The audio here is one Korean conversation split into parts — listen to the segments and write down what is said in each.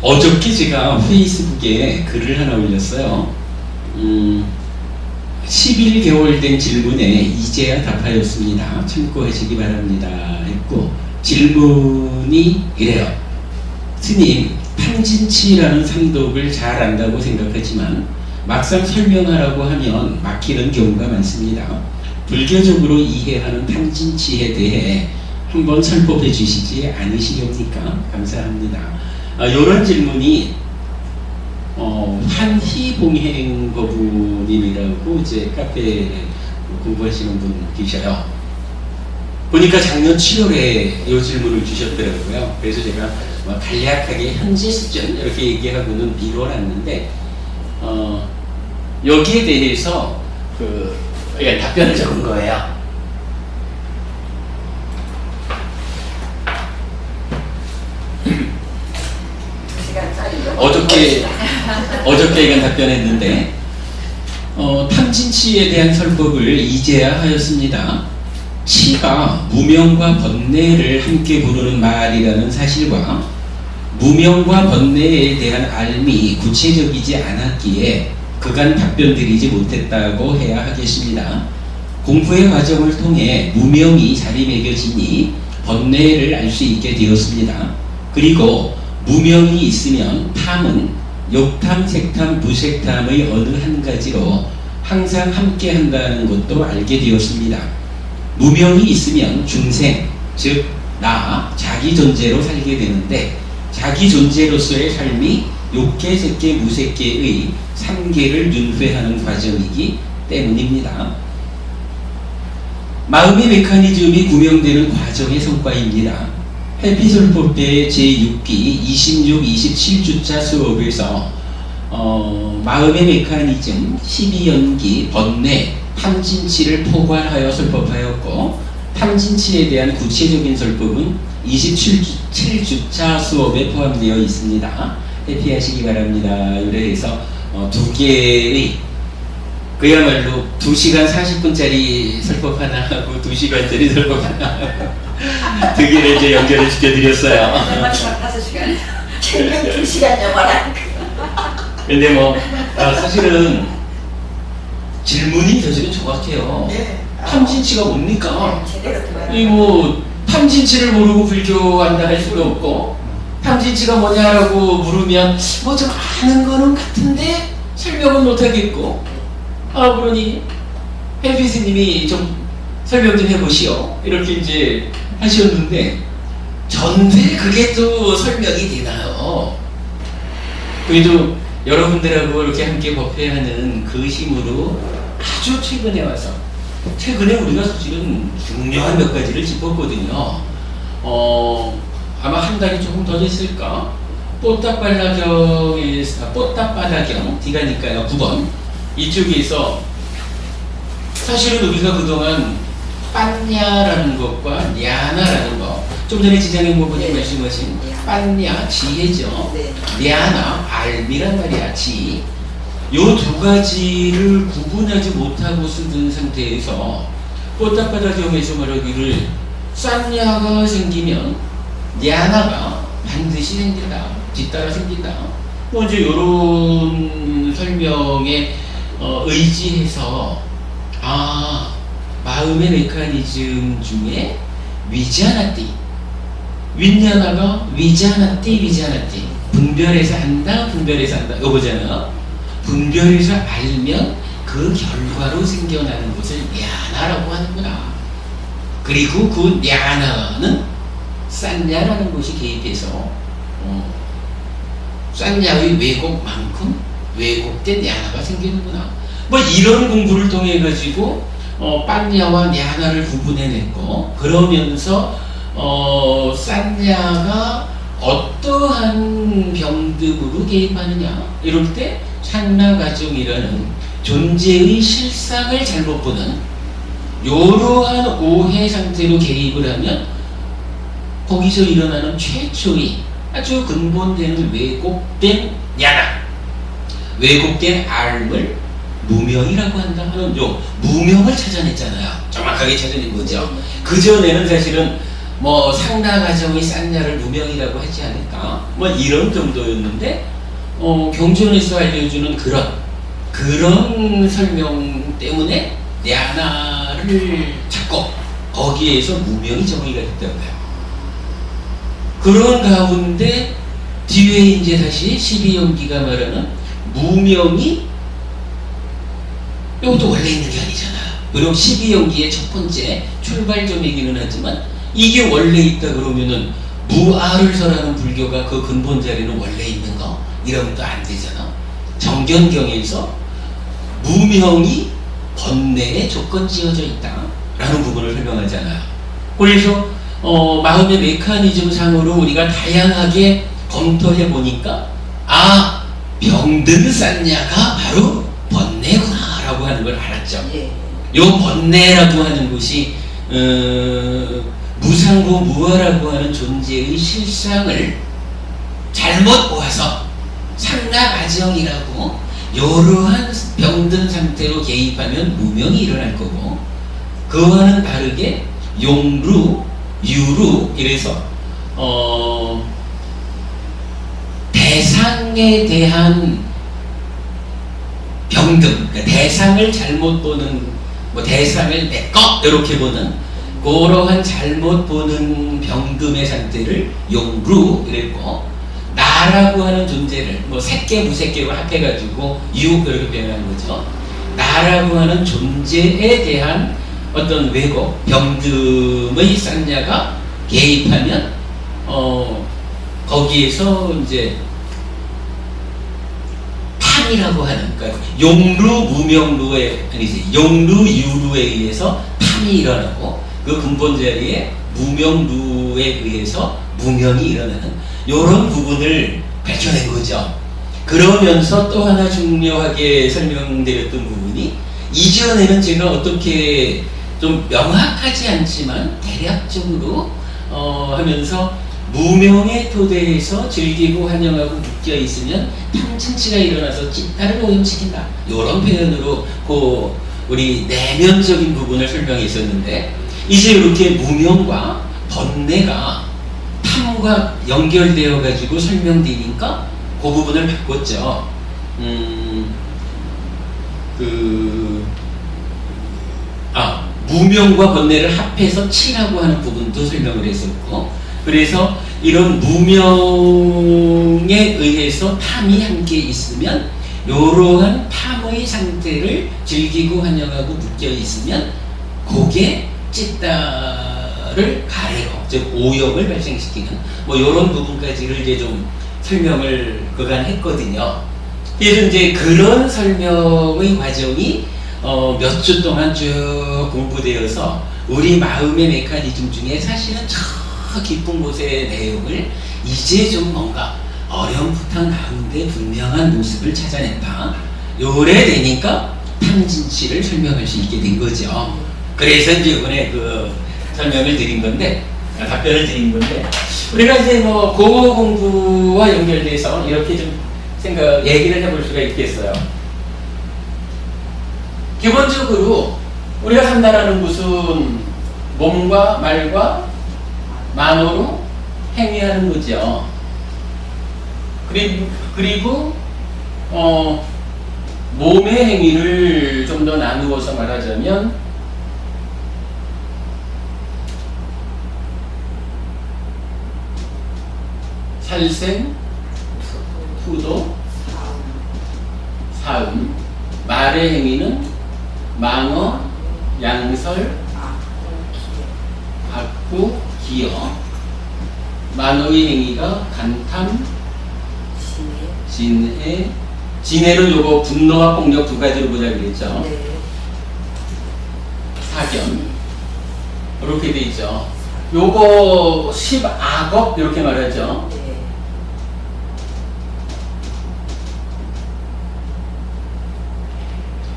어저께 제가 페이스북에 글을 하나 올렸어요. 11개월 된 질문에 이제야 답하였습니다. 참고하시기 바랍니다. 했고, 질문이 이래요. 스님, 탐진치라는 상독을 잘 안다고 생각하지만 막상 설명하라고 하면 막히는 경우가 많습니다. 불교적으로 이해하는 탐진치에 대해 한번 설법해 주시지 않으시렵니까? 감사합니다. 이런 질문이 한희봉행거부님이라고 이제 카페에 공부하시는 분 계셔요. 보니까 작년 7월에 이 질문을 주셨더라고요. 그래서 제가 간략하게 현재 시점 이렇게 얘기하고는 미뤄놨는데 여기에 대해서 답변을 적은 거예요. 어저께 이건 답변했는데 탐진치에 대한 설법을 이제야 하였습니다. 치가 무명과 번뇌를 함께 부르는 말이라는 사실과 무명과 번뇌에 대한 알미 구체적이지 않았기에 그간 답변드리지 못했다고 해야 하겠습니다. 공부의 과정을 통해 무명이 자리매겨지니 번뇌를 알 수 있게 되었습니다. 그리고 무명이 있으면 탐은 욕탐, 색탐, 무색탐의 어느 한 가지로 항상 함께 한다는 것도 알게 되었습니다. 무명이 있으면 중생, 즉 나, 자기 존재로 살게 되는데 자기 존재로서의 삶이 욕계, 색계, 무색계의 3계를 윤회하는 과정이기 때문입니다. 마음의 메커니즘이 구명되는 과정의 성과입니다. 해피솔법대 제6기 26, 27주차 수업에서 마음의 메커니즘 12연기 번뇌 탐진치를 포괄하여 설법하였고 탐진치에 대한 구체적인 설법은 27주차 수업에 포함되어 있습니다. 해피하시기 바랍니다. 그래서 두 개의 그야말로 2시간 40분짜리 설법 하나 하고 2시간짜리 설법 하나 하고 두 개를 이제 연결을 시켜드렸어요. 5시간 2시간 영화라. 근데 사실은 질문이 사실은 정확해요. 네. 탐진치가 뭡니까? 제대로 들어야 이 탐진치를 모르고 불교한다 할 수가 없고 탐진치가 뭐냐라고 물으면 좀 아는 거는 같은데 설명은 못하겠고 그러니 해피 스님이 좀 설명 좀 해보시오 이렇게 이제 하셨는데 전세 그게 또 설명이 되나요? 그래도 여러분들하고 이렇게 함께 법회하는 그 힘으로 아주 최근에 와서 최근에 우리가 사실은 중요한 몇 가지를 짚었거든요. 아마 한 달이 조금 더 됐을까? 뽀따빨라경에서 뽀따빠다경 D가니까요 9번 이쪽에서 사실은 우리가 그동안 빤냐라는 것과 냐나라는 것, 좀 전에 지장행보분이 말씀하신 빤냐 지혜죠. 냐나 알미란 말이야 지. 요 두 가지를 구분하지 못하고 쓰던 상태에서 뽀따빠다경에서 말하기를 싼냐가 생기면 냐나가 반드시 생긴다, 뒤따라 생긴다. 이제 요런 설명에 의지해서 마음의 메커니즘 중에 위자나띠, 윈냐나가 위자나띠 분별해서 한다, 이거잖아요. 분별해서 알면 그 결과로 생겨나는 것을 냐나라고 하는구나. 그리고 그 냐나는 싼냐라는 것이 개입해서 싼냐의 왜곡만큼 왜곡된 냐나가 생기는구나. 이런 공부를 통해 가지고 빤냐와 냐나를 구분해냈고, 그러면서 싼냐가 어떠한 병득으로 개입하느냐 이럴 때 상나가정이라는 존재의 실상을 잘못 보는 이러한 오해 상태로 개입을 하면 거기서 일어나는 최초의 아주 근본되는 왜곡된 냐나, 왜곡된 알을 무명이라고 한다 하는 요 무명을 찾아냈잖아요. 정확하게 찾아낸 거죠. 그전에는 사실은 뭐 상나 가정의 쌍냐를 무명이라고 하지 않을까 뭐 이런 정도였는데 경전에서 알려주는 그런 설명 때문에 내 하나를 찾고 거기에서 무명이 정의가 됐다고 해요. 그런 가운데 뒤에 이제 다시 12연기가 말하는 무명이 이것도 원래 있는 게 아니잖아. 그리고 12연기의 첫 번째 출발점이기는 하지만 이게 원래 있다 그러면은 무아를 설하는 불교가 그 근본 자리는 원래 있는 거 이러면 또 안 되잖아. 정견경에서 무명이 번뇌에 조건 지어져 있다라는 부분을 설명하잖아요. 그래서 마음의 메커니즘 상으로 우리가 다양하게 검토해 보니까 병든 쌍냐가 바로 번뇌구나라고 하는 걸 알았죠. 예. 요 번뇌라고 하는 것이 무상고 무아라고 하는 존재의 실상을 잘못 보아서 상나 가정이라고 여러한 병든 상태로 개입하면 무명이 일어날 거고, 그와는 다르게 용루, 유루, 이래서 대상에 대한 병든, 그러니까 대상을 잘못 보는, 뭐 대상을 내꺼 이렇게 보는 그러한 잘못 보는 병금의 상태를 용루 이랬고, 나라고 하는 존재를 뭐 새끼 무새끼로 합해가지고 유 이렇게 표현하는 거죠. 나라고 하는 존재에 대한 어떤 왜곡, 병금의 쌍냐가 개입하면 거기에서 이제 탐이라고 하는, 그러니까 용루 무명루에 아니지 용루 유루에 의해서 탐이 일어나고 그 근본 자리에 무명루에 의해서 무명이 일어나는 이런 부분을 밝혀낸 거죠. 그러면서 또 하나 중요하게 설명드렸던 부분이, 이전에는 제가 어떻게 좀 명확하지 않지만 대략적으로 하면서 무명의 토대에서 즐기고 환영하고 묶여 있으면 탐진치가 일어나서 찐따를 오염시킨다, 이런 표현으로 그 우리 내면적인 부분을 설명했었는데, 이제 이렇게 무명과 번뇌가 탐과 연결되어 가지고 설명되니까 그 부분을 바꿨죠. 무명과 번뇌를 합해서 치라고 하는 부분도 설명을 했었고, 그래서 이런 무명에 의해서 탐이 함께 있으면 이러한 탐의 상태를 즐기고 환영하고 묶여 있으면 그게 찌따를 가래로, 즉 오염을 발생시키는 뭐 이런 부분까지를 이제 좀 설명을 그간 했거든요. 그래서 이제 그런 설명의 과정이 몇 주 동안 쭉 공부되어서 우리 마음의 메커니즘 중에 사실은 저 깊은 곳의 내용을 이제 좀 뭔가 어렴풋한 가운데 분명한 모습을 찾아낸다, 요래 되니까 탐진치를 설명할 수 있게 된 거죠. 그래서 이제 이번에 그 설명을 드린 건데, 답변을 드린 건데, 우리가 이제 뭐 고어 공부와 연결돼서 이렇게 좀 얘기를 해볼 수가 있겠어요. 기본적으로 우리가 산다라는 것은 몸과 말과 만어로 행위하는 거죠. 그리고 몸의 행위를 좀 더 나누어서 말하자면 살생, 투도, 사음. 말의 행위는 망어, 양설, 박구, 기어. 만어의 행위가 간탐, 진해. 진해는 요거 분노와 폭력 두 가지로 보자 그랬죠. 네. 사견. 이렇게 돼 있죠. 요거 10악업 이렇게 말하죠. 네.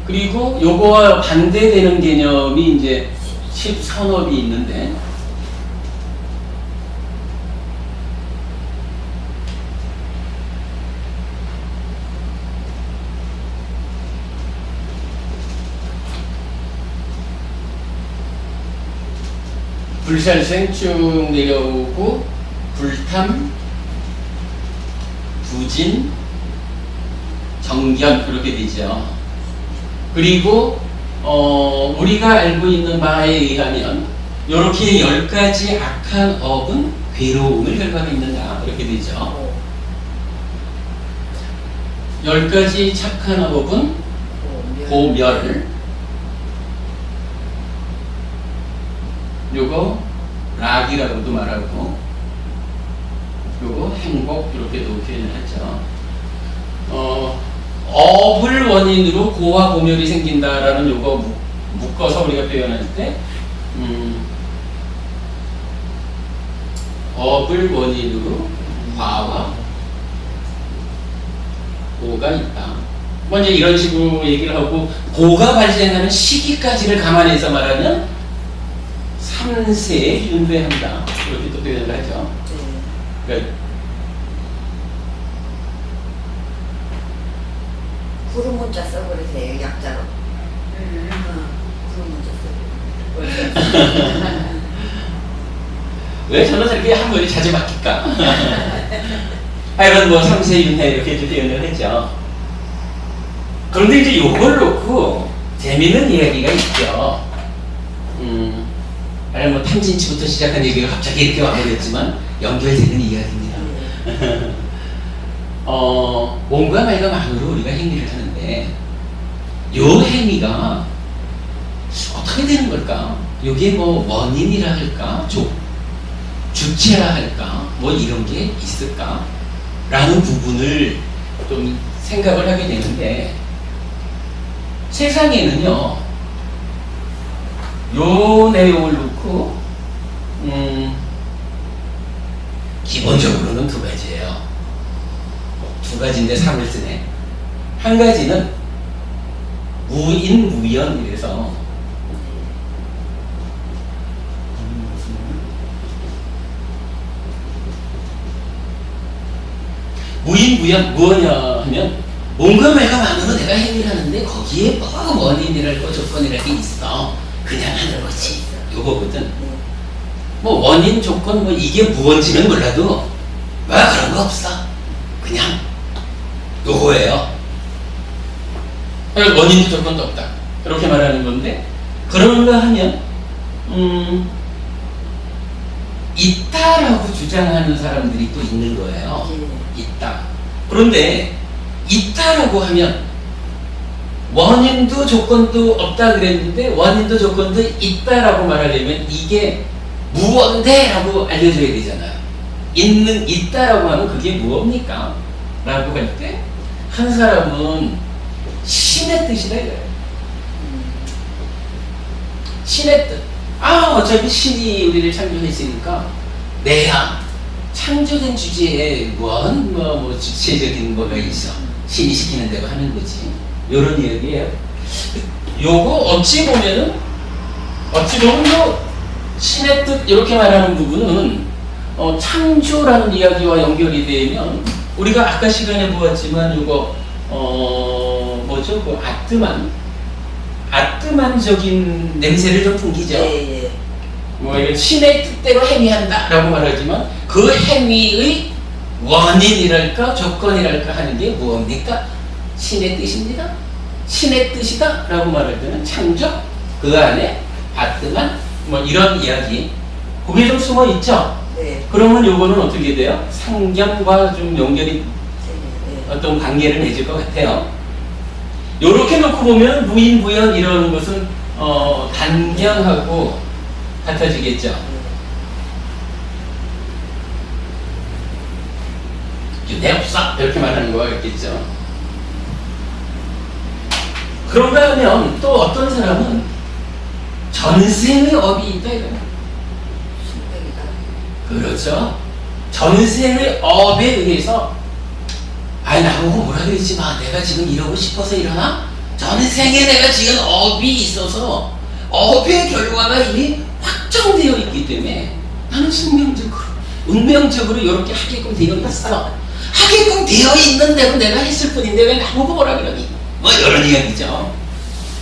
그리고 요거와 반대되는 개념이 이제 10선업이 있는데, 불살생 쭉 내려오고 불탐, 부진, 정견 그렇게 되죠. 그리고 우리가 알고 있는 바에 의하면 이렇게 10가지 악한 업은 괴로움을 결과로 있는다 이렇게 되죠. 10가지 착한 업은 고멸, 요거 락이라고도 말하고 요거 행복 이렇게도 표현을 하죠. 업을 원인으로 고와 고멸이 생긴다라는 요거 묶어서 우리가 표현할 때 업을 원인으로 과와 고가 있다. 먼저 이런 식으로 얘기를 하고 고가 발생하는 시기까지를 감안해서 말하면 3세에 윤회한다. 이렇게 또 표현을 하죠. 그러니까 구름 문자 써버리세요, 약자로. 구름 문자 써버리세요. 왜 저는 저렇게 한번이 자주 바뀔까? 하여간 뭐 3세 윤회 이렇게 표현을 했죠. 그런데 이제 요걸 놓고 재미있는 이야기가 있죠. 아니 뭐 탐진치부터 시작한 얘기가 갑자기 이렇게 와버렸지만 연결되는 이야기입니다. 몸과 말과 마음으로 우리가 행위를 하는데 요 행위가 어떻게 되는 걸까? 요게 뭐 원인이라 할까? 주체라 할까? 뭐 이런 게 있을까? 라는 부분을 좀 생각을 하게 되는데 세상에는요 요 내용을 놓고 기본적으로는 두 가지예요. 두 가지인데 3을 쓰네. 한 가지는 무인무연이래서 무인무연 뭐냐 하면 뭔가 말과 마음으로 내가 행위를 하는데 거기에 뭐 원인이랄 조건이랄 게 있어. 그냥 하는 거지. 요거거든. 뭐 원인 조건 뭐 이게 무언지는 몰라도 뭐 그런 거 없어. 그냥 요거예요. 원인 조건도 없다. 이렇게 말하는 건데 그런가 하면 있다라고 주장하는 사람들이 또 있는 거예요. 있다. 그런데 있다라고 하면 원인도 조건도 없다 그랬는데 원인도 조건도 있다라고 말하려면 이게 무언데라고 알려줘야 되잖아요. 있다라고 하면 그게 무엇입니까? 라고 할 때 한 사람은 신의 뜻이다 이거예요. 신의 뜻. 어차피 신이 우리를 창조했으니까 내야 창조된 주제에 뭐 주체적인 뭐가 있어. 신이 시키는 대로 하는 거지. 요런 이야기예요. 요거 어찌 보면 신의 뜻 이렇게 말하는 부분은 창조라는 이야기와 연결이 되면 우리가 아까 시간에 보았지만 요거 뭐죠? 그 아뜨만적인 냄새를 좀 풍기죠. 뭐 이건 신의 뜻대로 행위한다라고 말하지만 그 행위의 원인이랄까 조건이랄까 하는 게 무엇입니까? 신의 뜻입니다. 신의 뜻이다 라고 말할 때는 창조, 그 안에 아뜨만 뭐 이런 이야기 그게 좀 숨어 있죠. 그러면 요거는 어떻게 돼요? 상견과 좀 연결이 어떤 관계를 맺을 것 같아요. 요렇게 놓고 보면 무인무연 이런 것은 단견하고 같아지겠죠. 내 없어 이렇게 말하는 거가 있겠죠. 그런가 하면 또 어떤 사람은 전생의 업이 있다 이거예요. 그렇죠. 전생의 업에 의해서 나보고 뭐라 그러지 마. 내가 지금 이러고 싶어서 이러나? 전생에 내가 지금 업이 있어서 업의 결과가 이미 확정되어 있기 때문에 나는 숙명적으로 운명적으로 이렇게 하게끔 되어 있어. 하게끔 되어 있는 대로 내가 했을 뿐인데 왜 나보고 뭐라 그러니? 뭐 이런 이야기죠.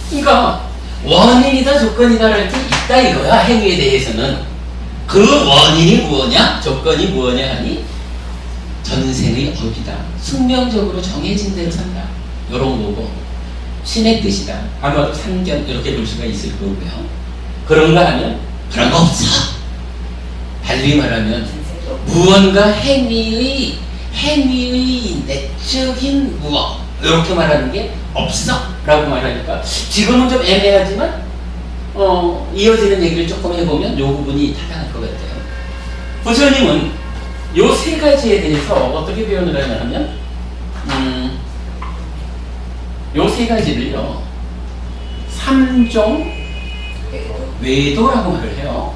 그러니까 원인이다 조건이다 할 때 있다 이거야. 행위에 대해서는 그 원인이 무엇냐? 조건이 무엇냐 하니 전생의 업이다. 숙명적으로 정해진 대로 산다. 요런 거고 신의 뜻이다. 아마도 상견 이렇게 볼 수가 있을 거고요. 그런가 하면 그런 거 없어. 달리 말하면 무언가 행위의 내적인 무엇 이렇게 말하는 게 없어 라고 말하니까 지금은 좀 애매하지만 이어지는 얘기를 조금 해보면 이 부분이 타당할 것 같아요. 부처님은 요 세 가지에 대해서 어떻게 표현을 하냐면 요 세 가지를요 삼종 외도라고 말을 해요.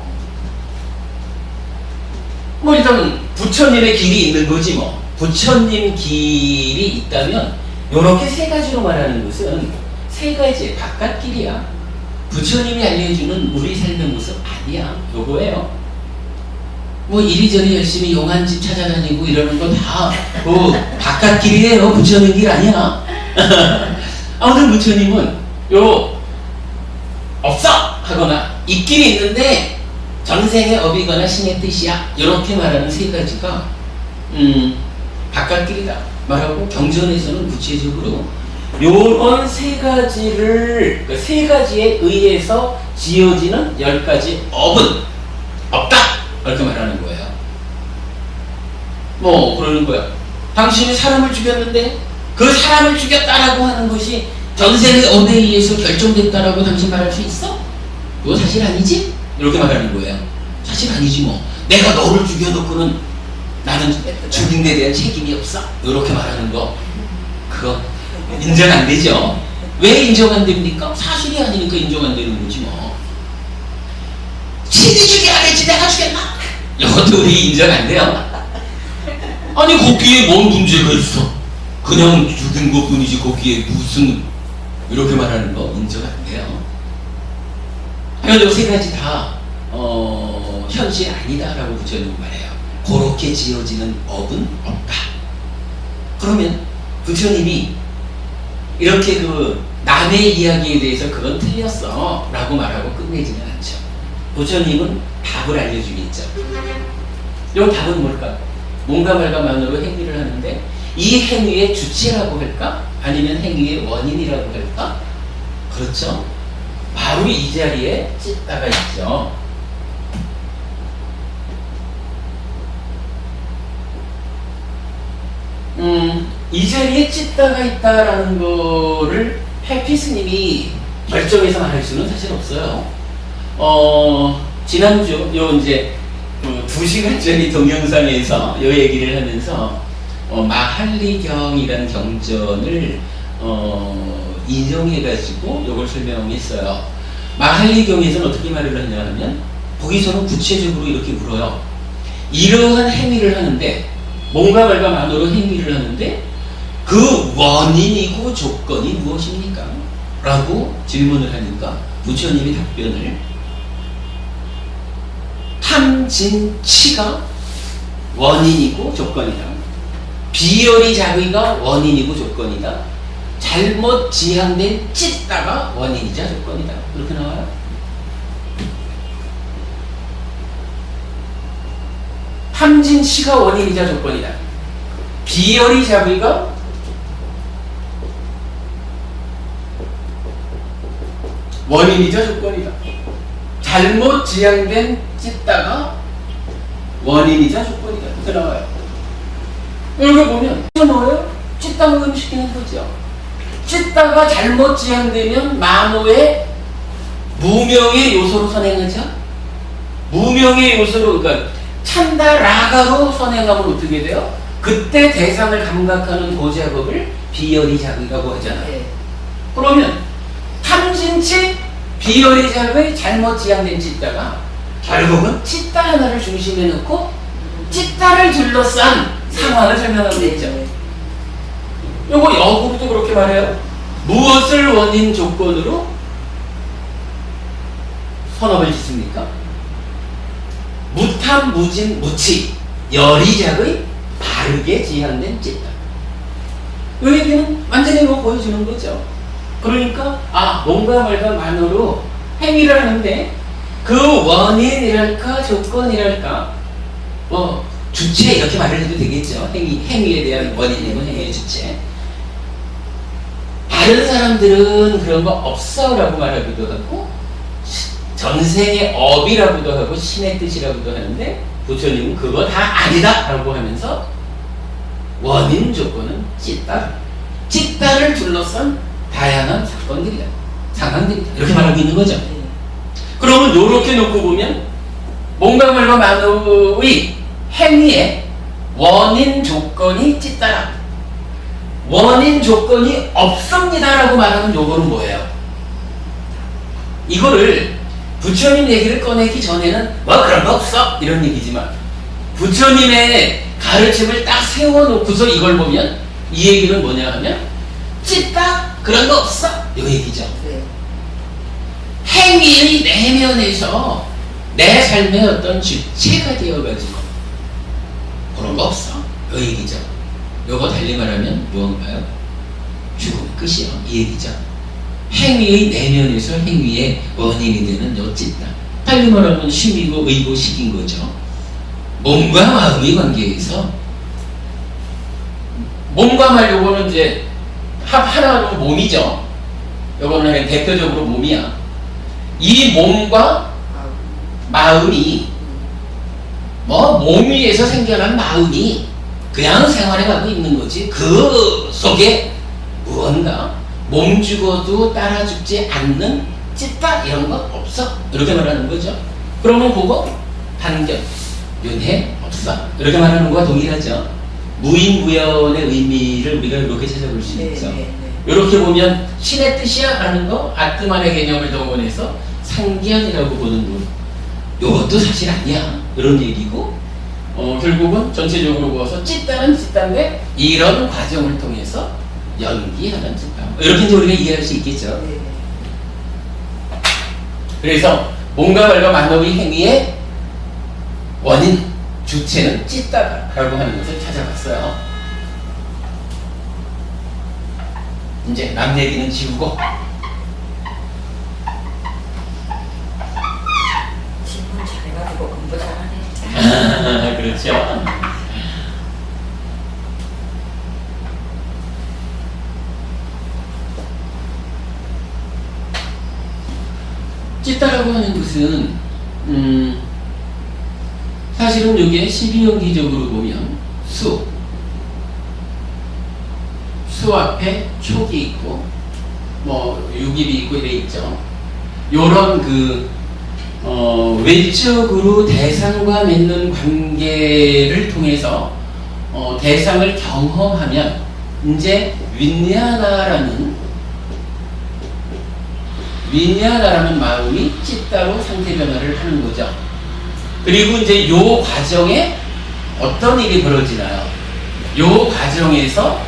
뭐 일단 부처님의 길이 있는 거지 뭐. 부처님 길이 있다면 요렇게 세 가지로 말하는 것은 세 가지의 바깥길이야. 부처님이 알려주는 우리 삶의 모습 아니야. 요거예요. 뭐 이리저리 열심히 용한집 찾아다니고 이러는 거 다 그 바깥길이에요. 부처님 길 아니야. 아무튼 부처님은 요 없어 하거나 있긴 있는데 전생의 업이거나 신의 뜻이야 이렇게 말하는 세 가지가 바깥길이다 말하고 경전에서는 구체적으로 요런 세 가지를 그 세 가지에 의해서 지어지는 10가지 업은 없다 이렇게 말하는 거예요. 뭐 그러는 거야. 당신이 사람을 죽였는데 그 사람을 죽였다라고 하는 것이 전생의 업에 의해서 결정됐다라고 당신 말할 수 있어? 그거 사실 아니지? 이렇게 말하는 거예요. 사실 아니지 뭐. 내가 너를 죽여놓고는 나는 죽인 데 대한 책임이 없어? 이렇게 말하는 거 그거 인정 안 되죠? 왜 인정 안 됩니까? 사실이 아니니까 인정 안 되는 거지 뭐. 신이 죽여야겠지 내가 죽였나? 이것도 우리 인정 안 돼요. 아니 거기에 뭔 문제가 있어? 그냥 죽인 것 뿐이지 거기에 무슨 이렇게 말하는 거 인정 안 돼요. 그래서 세 가지 다 현실 아니다라고 부처님은 말해요. 그렇게 지어지는 업은 없다. 그러면 부처님이 이렇게 그 남의 이야기에 대해서 그건 틀렸어 라고 말하고 끝내지는 않죠. 부처님은 답을 알려주겠죠. 이 답은 뭘까? 뭔가 말과만으로 행위를 하는데 이 행위의 주체라고 할까? 아니면 행위의 원인이라고 할까? 그렇죠. 바로 이 자리에 찢다가 있죠. 이 자리에 찢다가 있다라는 거를 해피 스님이 결정해서 말할 수는 사실 없어요. 지난주 요 이제 2시간짜리 동영상에서 요 얘기를 하면서 마할리경이라는 경전을 인용해가지고 요걸 설명했어요. 마할리경에서는 어떻게 말을 하냐 하면 거기서는 구체적으로 이렇게 물어요. 이러한 행위를 하는데 뭔가 말과 만으로 행위를 하는데 그 원인이고 조건이 무엇입니까? 라고 질문을 하니까 부처님이 답변을 탐진치가 원인이고 조건이다. 비열이 자의가 원인이고 조건이다. 잘못 지향된 찢다가 원인이자 조건이다. 그렇게 나와요. 탐진치가 원인이자 조건이다. 비열이 자의가 원인이자 조건이다. 잘못 지향된 찢다가 원인이자 조건이다. 그렇게 나와요. 여기 보면 뭐예요? 찢다 오염시키는 거죠. 찢다가 잘못 지향되면 만호의 무명의 요소로 선행하죠. 무명의 요소로 그러니까 찬다 라가로 선행하면 어떻게 돼요? 그때 대상을 감각하는 그 작업을 비열이 작이라고 하잖아요. 네. 그러면 탐진치 비열이 작의 잘못 지향된 찢다가 결국은 찢다 하나를 중심에 놓고 찢다를 둘러싼 상황을 설명하고 있죠. 요거 역으로도 그렇게 말해요. 무엇을 원인 조건으로 선업을 짓습니까? 무탐, 무진, 무치 열이작의 바르게 지향된 찢다. 이 얘기는 완전히 뭐 보여주는 거죠. 그러니까 뭔가 말과 만으로 행위를 하는데 그 원인이랄까 조건이랄까 뭐 주체 이렇게 말을 해도 되겠죠. 행위에 대한 원인이고 행위의 주체. 다른 사람들은 그런 거 없어 라고 말하기도 하고 전생의 업이라고도 하고 신의 뜻이라고도 하는데 부처님은 그거 다 아니다 라고 하면서 원인 조건은 찌따를 둘러싼 다양한 사건들이다, 상황들이다 이렇게 말하고 있는 거죠. 그러면 이렇게 놓고 보면 몸과 말과 만우의 행위의 원인 조건이 찌따라, 원인 조건이 없습니다 라고 말하는 요거는 뭐예요? 이거를 부처님 얘기를 꺼내기 전에는 뭐 그런 거 없어 이런 얘기지만 부처님의 가르침을 딱 세워놓고서 이걸 보면 이 얘기는 뭐냐 하면 찌따 그런 거 없어 이 얘기죠. 행위의 내면에서 내 삶의 어떤 주체가 되어가지고 그런 거 없어 이 얘기죠. 요거 달리 말하면 무언가요? 죽음 끝이요 이 얘기죠. 행위의 내면에서 행위의 원인이 되는 요 찌따, 달리 말하면 심이고 의고 식인 거죠. 몸과 마음의 관계에서 몸과 말 요거는 이제 하나로 몸이죠. 요거는 그냥 대표적으로 몸이야. 이 몸과 마음이 뭐 몸 위에서 생겨난 마음이 그냥 생활해 가고 있는 거지 그 속에 무언가 몸 죽어도 따라 죽지 않는 찌따 이런 거 없어 이렇게 말하는 거죠. 그러면 그거 반견 윤회 없어 이렇게 말하는 거와 동일하죠. 무인무연의 의미를 우리가 이렇게 찾아볼 수 있죠. 이렇게 보면 신의 뜻이야 하는 거 아트만의 개념을 동원해서 상견이라고 보는 거 이것도 사실 아니야 이런 얘기고 결국은 전체적으로 보아서 찌따는 찌따인데 이런 과정을 통해서 연기하는 찌따 이렇게 이제 우리가 이해할 수 있겠죠. 그래서 몸과 말과 만노의 행위의 원인 주체는 찌따다라고 하는 것을 찾아봤어요. 이제 남 얘기는 지우고 질문 잘해가지고 공부 잘하네. 그렇죠. 찌따라고 하는 것은 사실은 이게 12연기적으로 보면 수 앞에 촉이 있고 뭐 육입이 있고 이래 있죠. 요런 외적으로 대상과 맺는 관계를 통해서 대상을 경험하면 이제 윈냐나라는 마음이 찌따로 상태 변화를 하는 거죠. 그리고 이제 요 과정에 어떤 일이 벌어지나요? 요 과정에서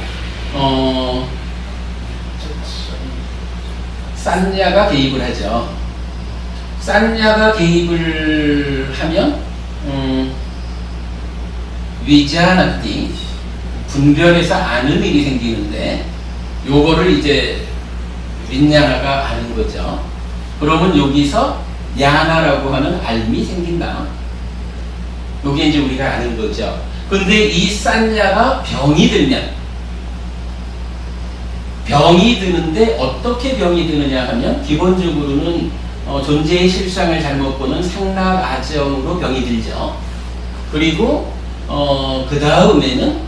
산야가 개입을 하죠. 산야가 개입을 하면 위자나띠 분별해서 아는 일이 생기는데 요거를 이제 윈야나가 아는 거죠. 그러면 여기서 야나라고 하는 알미 생긴다. 요게 이제 우리가 아는 거죠. 근데 이 산야가 병이 드는데 어떻게 병이 드느냐 하면 기본적으로는 존재의 실상을 잘못 보는 상락아정으로 병이 들죠. 그리고 그 다음에는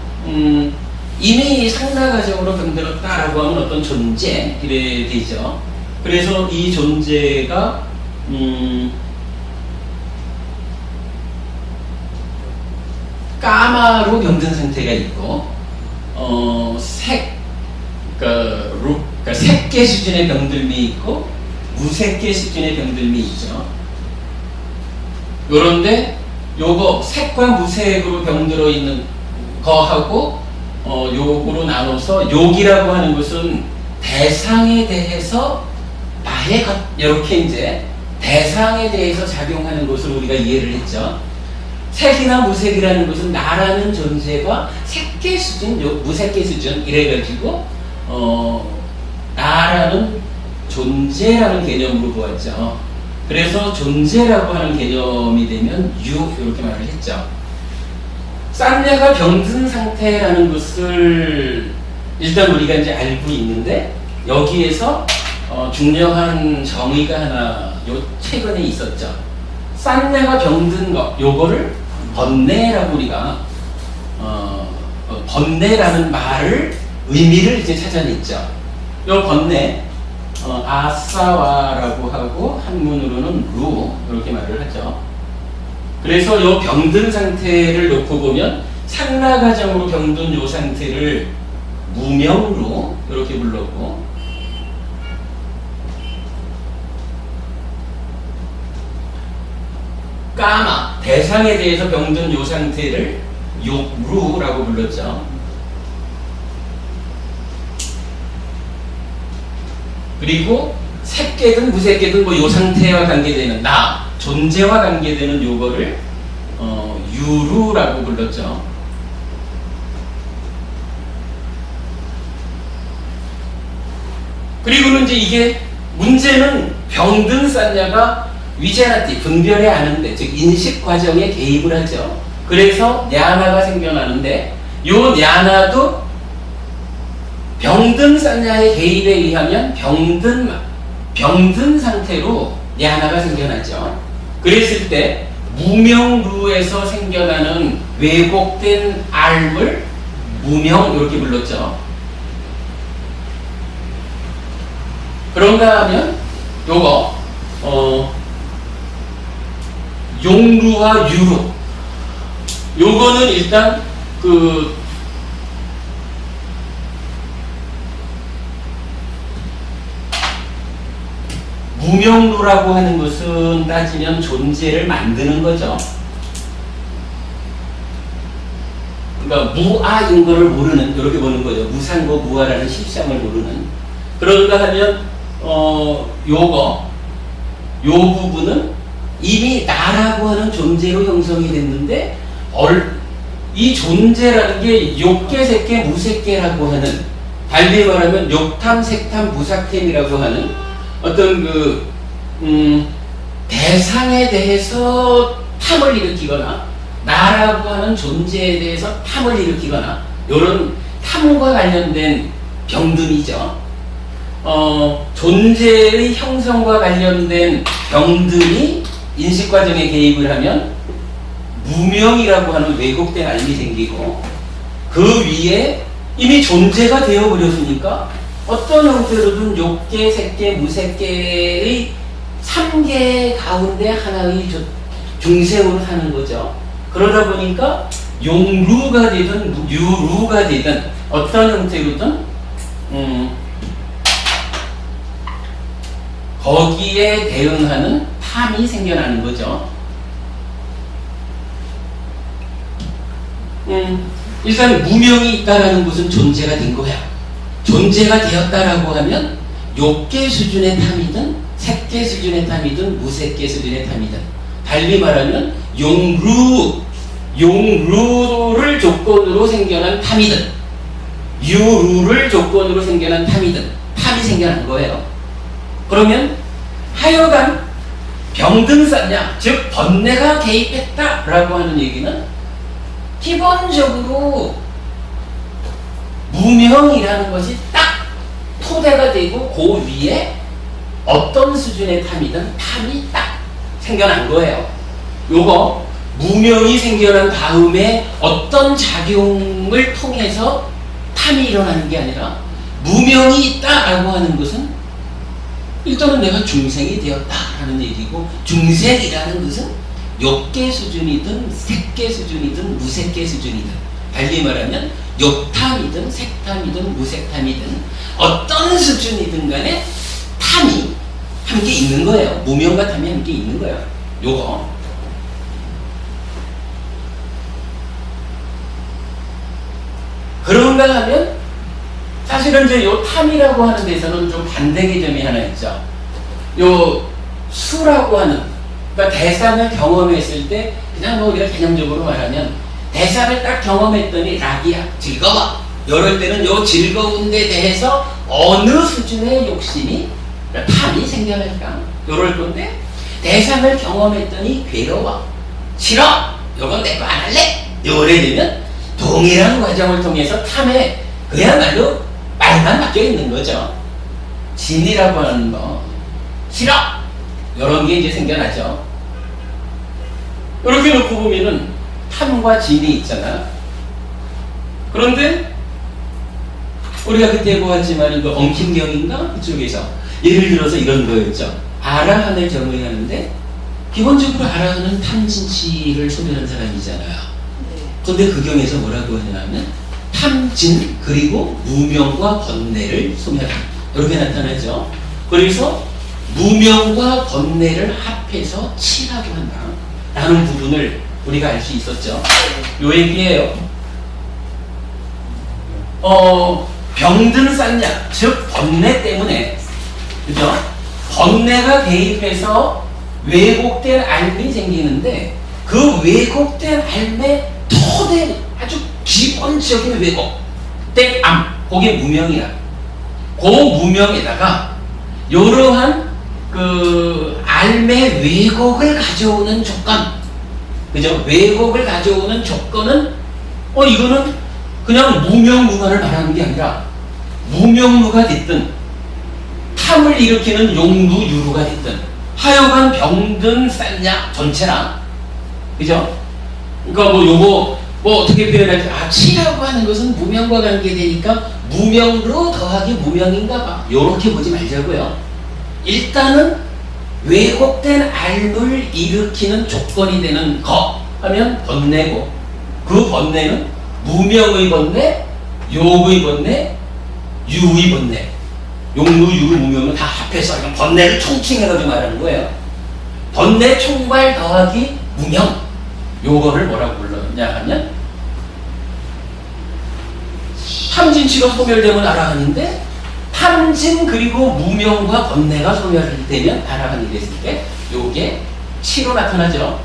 이미 상락아정으로 병들었다라고 하면 어떤 존재 이래 되죠. 그래서 이 존재가 까마로 병든 상태가 있고 색계 수준의 병들미 있고 무색계 수준의 병들미 있죠. 요런데 요거 색과 무색으로 병들어 있는 거하고 요거로 나눠서 욕이라고 하는 것은 대상에 대해서 나의 것 이렇게 이제 대상에 대해서 작용하는 것을 우리가 이해를 했죠. 색이나 무색이라는 것은 나라는 존재가 색계 수준, 무색계 수준 이래가지고 나라는 존재라는 개념으로 보았죠. 그래서 존재라고 하는 개념이 되면 유 이렇게 말을 했죠. 싼내가 병든 상태라는 것을 일단 우리가 이제 알고 있는데 여기에서 중요한 정의가 하나 요 최근에 있었죠. 싼내가 병든 것 요거를 번뇌라고 우리가 번뇌라는 말을 의미를 이제 찾아냈죠. 요 번뇌 아사와라고 하고 한문으로는 루 이렇게 말을 하죠. 그래서 요 병든 상태를 놓고 보면 상라가정으로 병든 요 상태를 무명루 이렇게 불렀고 까마 대상에 대해서 병든 요 상태를 욕루라고 불렀죠. 그리고 색계든 무색계든 뭐 요 상태와 관계되는 나 존재와 관계되는 요거를 유루라고 불렀죠. 그리고는 이제 이게 문제는 병든 싼냐가 위제나티 분별해 아는데 즉 인식 과정에 개입을 하죠. 그래서 냐나가 생겨나는데 요 냐나도 병든 싼냐의 개입에 의하면 병든 상태로 냐나가 생겨나죠. 그랬을 때 무명루에서 생겨나는 왜곡된 알을 무명 이렇게 불렀죠. 그런가 하면 요거 용루와 유루 요거는 일단 무명루라고 하는 것은 따지면 존재를 만드는 거죠. 그러니까 무아인 거를 모르는 이렇게 보는 거죠. 무상고 무아라는 실상을 모르는. 그런가 하면 요 부분은 이미 나라고 하는 존재로 형성이 됐는데 이 존재라는 게 욕계, 색계, 무색계라고 하는 달리 말하면 욕탐, 색탐, 무삭탐이라고 하는 어떤 대상에 대해서 탐을 일으키거나 나라고 하는 존재에 대해서 탐을 일으키거나 이런 탐과 관련된 병듦이죠. 존재의 형성과 관련된 병듦이 인식과정에 개입을 하면 무명이라고 하는 왜곡된 알이 생기고 그 위에 이미 존재가 되어버렸으니까 어떤 형태로든 욕계, 색계, 무색계의 3개 가운데 하나의 중생으로 사는 거죠. 그러다 보니까 용루가 되든 유루가 되든 어떤 형태로든 거기에 대응하는 탐이 생겨나는 거죠. 일단 무명이 있다라는 것은 존재가 된 거야. 존재가 되었다라고 하면 욕계 수준의 탐이든 색계 수준의 탐이든 무색계 수준의 탐이든 달리 말하면 용루를 조건으로 생겨난 탐이든 유루를 조건으로 생겨난 탐이든 탐이 생겨난 거예요. 그러면 하여간 병든 쌌냐 즉 번뇌가 개입했다라고 하는 얘기는 기본적으로 무명이라는 것이 딱 토대가 되고 그 위에 어떤 수준의 탐이든 탐이 딱 생겨난 거예요. 요거 무명이 생겨난 다음에 어떤 작용을 통해서 탐이 일어나는 게 아니라 무명이 있다라고 하는 것은 일단은 내가 중생이 되었다라는 얘기고 중생이라는 것은 욕계 수준이든 색계 수준이든 무색계 수준이든 달리 말하면 욕탐이든 색탐이든 무색탐이든 어떤 수준이든 간에 탐이 함께 있는 거예요. 무명과 탐이 함께 있는 거예요. 요거 그런가 하면 사실은 이제 요 탐이라고 하는 데서는 좀 반대 개념이 하나 있죠. 요 수라고 하는 그러니까 대상을 경험했을 때 그냥 뭐 우리가 개념적으로 말하면 대상을 딱 경험했더니 락이야 즐거워 이럴 때는 요 즐거운 데 대해서 어느 수준의 욕심이 탐이 생겨날까 이럴 건데 대상을 경험했더니 괴로워, 싫어, 요건 내 거 안 할래, 요래 되면 동일한 과정을 통해서 탐에 그야말로 말만 바뀌어 있는 거죠. 진이라고 하는 거, 싫어, 요런 게 이제 생겨나죠. 이렇게 놓고 보면은 탐과 진이 있잖아. 그런데 우리가 그때 보았지만 그 엉킴경인가 그쪽에서 예를 들어서 이런 거였죠. 아라한을 정의하는데 기본적으로 아라한은 탐진치를 소멸한 사람이잖아요. 그런데 그 경에서 뭐라고 하냐면 탐진 그리고 무명과 번뇌를 소멸한, 이렇게 나타나죠. 그래서 무명과 번뇌를 합해서 치라고 한다 라는 부분을 우리가 알 수 있었죠. 요 얘기예요. 병든 싼냐, 즉 번뇌 때문에, 그죠? 번뇌가 개입해서 왜곡된 알이 생기는데 그 왜곡된 알의 토대, 아주 기본적인 왜곡된 암, 그게 무명이라. 그 무명에다가 이러한 그 알의 왜곡을 가져오는 조건, 그죠? 왜곡을 가져오는 조건은 이거는 그냥 무명무가를 말하는 게 아니라 무명무가 됐든 탐을 일으키는 용두유루가 됐든 하여간 병든 쌌냐 전체나, 그죠? 그러니까 뭐 요거 뭐 어떻게 표현할지, 치라고 하는 것은 무명과 관계되니까 무명으로 더하기 무명인가 봐, 요렇게 보지 말자고요. 일단은 왜곡된 알을 일으키는 조건이 되는 거 하면 번뇌고, 그 번뇌는 무명의 번뇌, 욕의 번뇌, 유의 번뇌, 용루, 유, 무명은 다 합해서 그냥 번뇌를 총칭해가지고 말하는 거예요. 번뇌 총괄 더하기 무명, 요거를 뭐라고 불렀냐 하면 탐진치가 소멸되면 아라한인데 탐진 그리고 무명과 번뇌가 소멸되면 아라한이 됐을 때 요게 치로 나타나죠.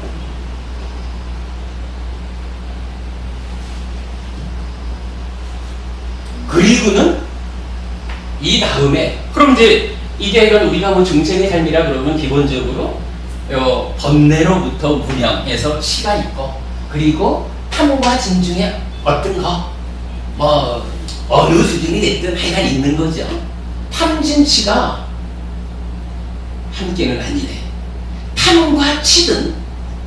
그리고는 이 다음에, 그럼 이제 이게 우리가 뭐 중생의 삶이라 그러면 기본적으로 번뇌로부터 무명에서 치가 있고, 그리고 탐과 진 중에 어떤 거 뭐 어느 수준이 됐든 하여간 있는 거죠. 탐진치가 함께는 아니네. 탐과 치든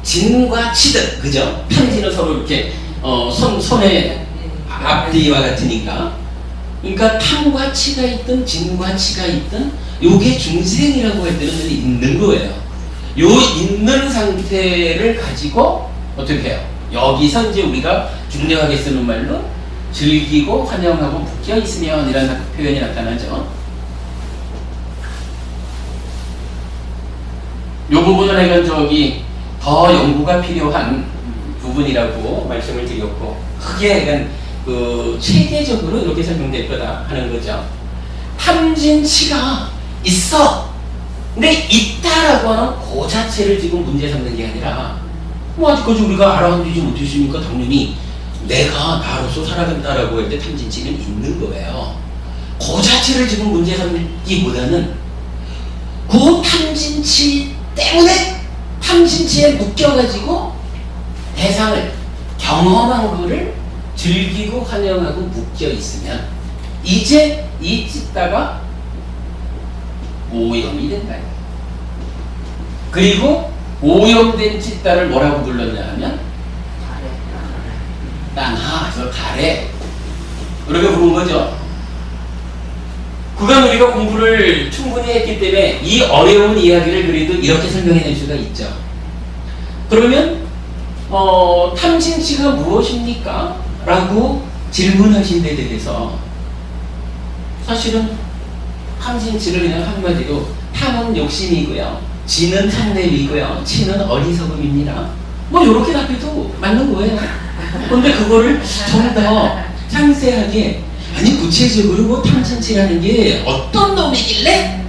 진과 치든, 그죠? 탐진은 서로 이렇게 손의 앞뒤와 같으니까, 그러니까 탐과 치가 있든 진과 치가 있든 요게 중생이라고 할 때는 있는 거예요. 요 있는 상태를 가지고 어떻게 해요? 여기서 이제 우리가 중요하게 쓰는 말로 즐기고 환영하고 묶여 있으면 이라는 표현이 나타나죠. 요 부분은 내가 더 연구가 필요한 부분이라고 말씀을 드렸고, 크게 체계적으로 이렇게 설명될 거다 하는 거죠. 탐진치가 있어. 근데 있다라고 하는 그 자체를 지금 문제 삼는 게 아니라, 뭐 아직까지 우리가 알아보지 못했으니까 당연히 내가 나로서 살아간다라고 할 때 탐진치는 있는 거예요. 그 자체를 지금 문제 삼기보다는 그 탐진치 때문에 탐진치에 묶여가지고 대상을 경험한 거를 즐기고 환영하고 묶여 있으면 이제 이 찢다가 오염이 된다. 그리고 오염된 찢다를 뭐라고 불렀냐 하면 땅하, 저 가래, 이렇게 부른 거죠. 그간 우리가 공부를 충분히 했기 때문에 이 어려운 이야기를 그래도 이렇게 설명해낼 수가 있죠. 그러면 탐진치가 무엇입니까? 라고 질문하신 데 대해서 사실은 탐진치를 그냥 한마디로 탐은 욕심이고요, 진은 탐냄이고요, 치는 어리석음입니다, 뭐 요렇게 답해도 맞는 거예요. 근데 그거를 좀 더 상세하게, 아니 구체적으로 뭐 탐진치라는 게 어떤 놈이길래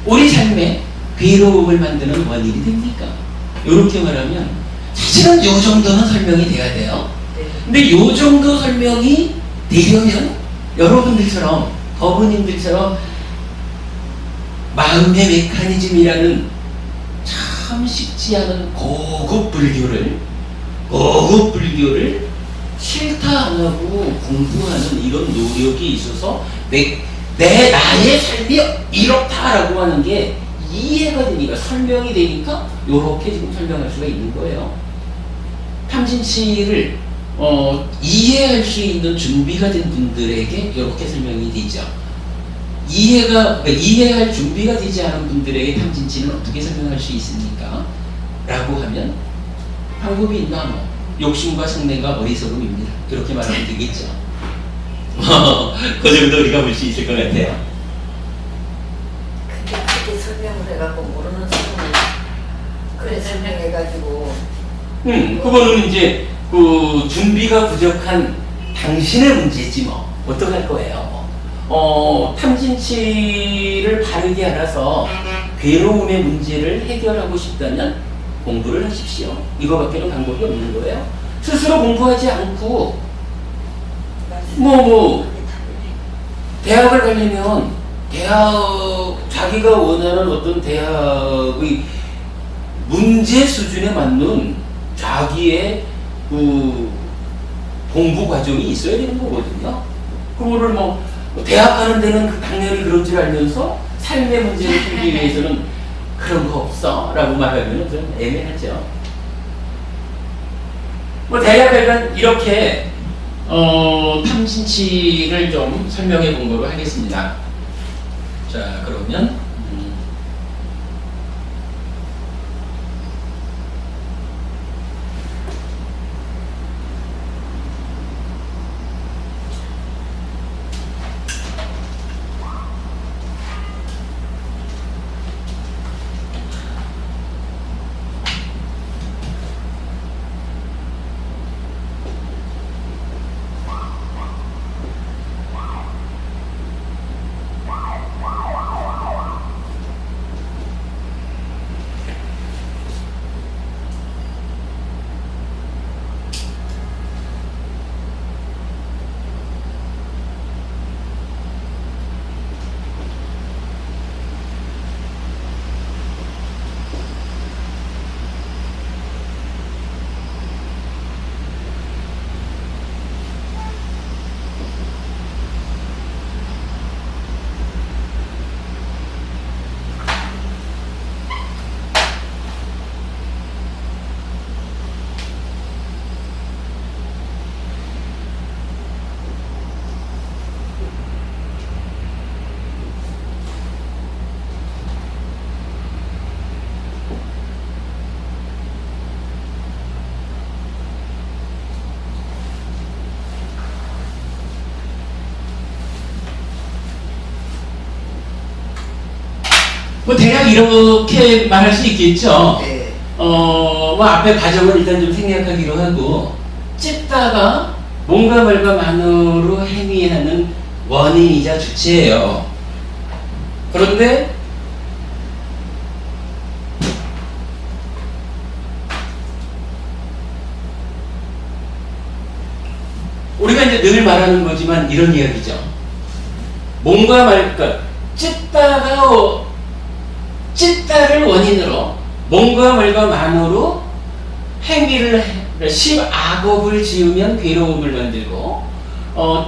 우리 삶에 괴로움을 만드는 원인이 됩니까? 요렇게 말하면 사실은 요 정도는 설명이 돼야 돼요. 근데 요 정도 설명이 되려면 여러분들처럼, 법원님들처럼 마음의 메커니즘이라는 탐식지 않은 고급 불교를 싫다 안 하고 공부하는 이런 노력이 있어서 나의 삶이 이렇다라고 하는 게 이해가 되니까, 설명이 되니까 이렇게 지금 설명할 수가 있는 거예요. 탐진치를 이해할 수 있는 준비가 된 분들에게 이렇게 설명이 되죠. 이해할 준비가 되지 않은 분들에게 탐진치는 어떻게 설명할 수 있습니까? 라고 하면 방법이 있나? 욕심과 성내가 어리석음입니다. 이렇게 말하면 되겠죠. 그 정도 우리가 볼 수 있을 것 같아요. 근데 그렇게 설명을 해갖고 모르는 사람이 그래 설명해가지고 그거는 이제 그 준비가 부족한 당신의 문제지 뭐. 어떡할 거예요? 탐진치를 바르게 알아서 괴로움의 문제를 해결하고 싶다면 공부를 하십시오. 이거밖에는 방법이 없는 거예요. 스스로 공부하지 않고 대학을 가려면 자기가 원하는 어떤 대학의 문제 수준에 맞는 자기의 그 공부 과정이 있어야 되는 거거든요. 그거를 대학 가는 데는 당연히 그런 줄 알면서 삶의 문제를 풀기 위해서는 그런 거 없어 라고 말하면 좀 애매하죠. 대략 일단 이렇게 탐진치를 좀 설명해 본 거로 하겠습니다. 자, 그러면 대략 이렇게 말할 수 있겠죠. 네. 앞에 과정을 일단 좀 생략하기로 하고, 찢다가 뭔가 말과만으로 행위하는 원인이자 주체예요. 그런데 우리가 이제 늘 말하는 거지만 이런 이야기죠. 뭔가 그러니까 찢다를 원인으로 뭔가 말과만으로 행위를 십악업을 지으면 괴로움을 만들고,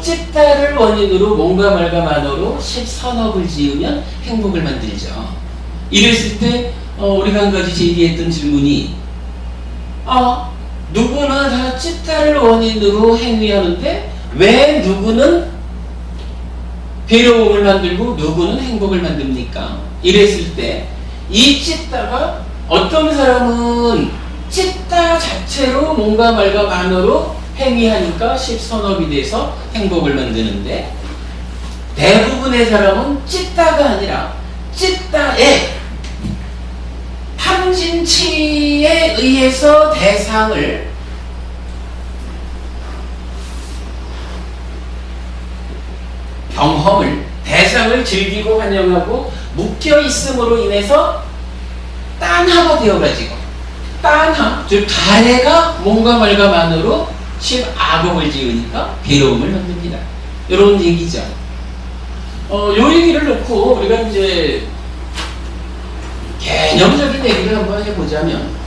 찢다를 원인으로 뭔가 말과만으로 십선업을 지으면 행복을 만들죠. 이랬을 때 우리가 한 가지 제기했던 질문이, 누구나 다 찢다를 원인으로 행위하는데 왜 누구는 괴로움을 만들고 누구는 행복을 만듭니까? 이랬을 때 이 찢다가 어떤 사람은 찢다 자체로 뭔가 말과만으로 행위하니까 십선업이 돼서 행복을 만드는데, 대부분의 사람은 찢다가 아니라 찢다에 탐진치에 의해서 대상을 즐기고 환영하고 묶여 있음으로 인해서 딴하가 되어가지고, 즉 가래가 뭔가 말과만으로 십악업을 지으니까 괴로움을 만듭니다. 이런 얘기죠. 요 얘기를 놓고 우리가 이제 개념적인 얘기를 한번 해보자면,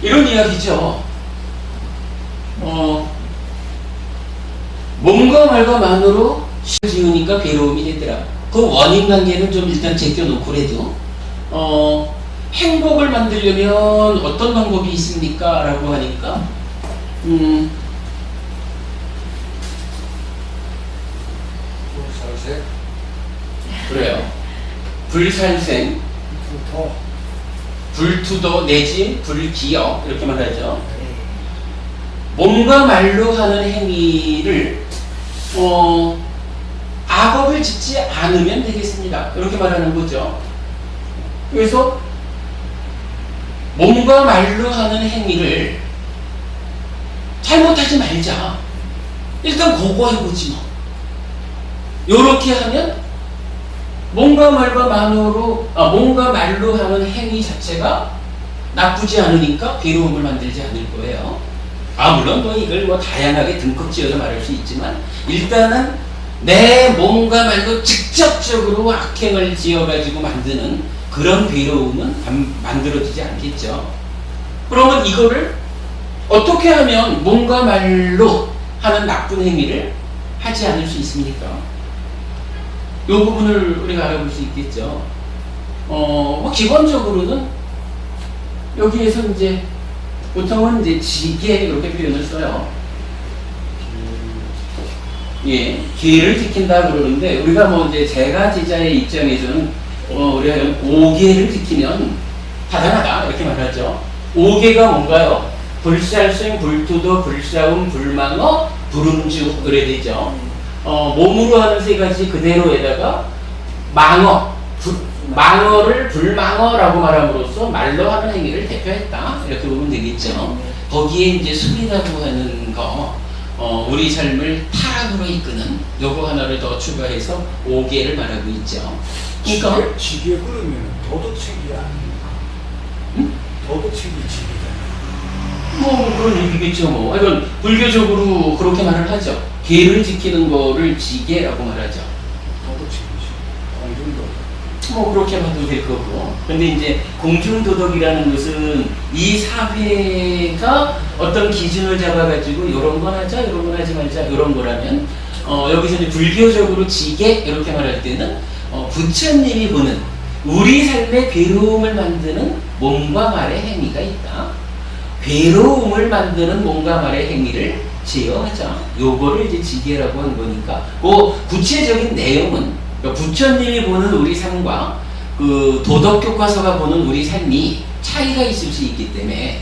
이런 이야기죠. 몸과 말과 만으로 지으니까 괴로움이 되더라. 그 원인 관계는 좀 일단 제껴놓고 그래도 행복을 만들려면 어떤 방법이 있습니까? 라고 하니까 불살생, 그래요. 불살생, 불투도 내지 불기역 이렇게 말하죠. 몸과 말로 하는 행위를 악업을 짓지 않으면 되겠습니다. 이렇게 말하는 거죠. 그래서 몸과 말로 하는 행위를 잘못하지 말자. 일단 그거 해보지 뭐. 요렇게 하면 몸과 말과 몸과 말로 하는 행위 자체가 나쁘지 않으니까 괴로움을 만들지 않을 거예요. 물론 이걸 다양하게 듬뿍 지어서 말할 수 있지만, 일단은 내 몸과 말로 직접적으로 악행을 지어가지고 만드는 그런 괴로움은 만들어지지 않겠죠. 그러면 이거를 어떻게 하면 몸과 말로 하는 나쁜 행위를 하지 않을 수 있습니까? 이 부분을 우리가 알아볼 수 있겠죠. 기본적으로는 여기에서 보통은 지게 이렇게 표현을 써요. 예, 기회를 지킨다 그러는데, 우리가 제가 제자의 입장에서는 우리가 5계를 지키면 타당하다 이렇게 말하죠. 5계가 뭔가요? 불살생, 불투도, 불싸움, 불망어, 불음주 그래야 되죠. 몸으로 하는 세 가지 그대로에다가 망어를 불망어라고 말함으로써 말로 하는 행위를 대표했다 이렇게 보면 되겠죠. 거기에 술이라고 하는 거, 우리 삶을 타락으로 이끄는 요거 하나를 더 추가해서 5계를 말하고 있죠. 그러니까 지게 그러면 도덕책이 아닙니까? 도덕책이 지게잖아요. 그런 얘기겠죠. 이건 불교적으로 그렇게 말을 하죠. 계를 지키는 거를 지계라고 말하죠. 도덕책이지. 공중도덕. 그렇게 봐도 될 거고. 근데 공중도덕이라는 것은 이 사회가 어떤 기준을 잡아가지고 요런 건 하자, 요런 건 하지 말자, 요런 거라면, 여기서 불교적으로 지계 이렇게 말할 때는 부처님이 보는 우리 삶의 괴로움을 만드는 몸과 말의 행위가 있다. 괴로움을 만드는 몸과 말의 행위를 제어하자. 요거를 지계라고 한 거니까, 그 구체적인 내용은 부처님이 보는 우리 삶과 그 도덕교과서가 보는 우리 삶이 차이가 있을 수 있기 때문에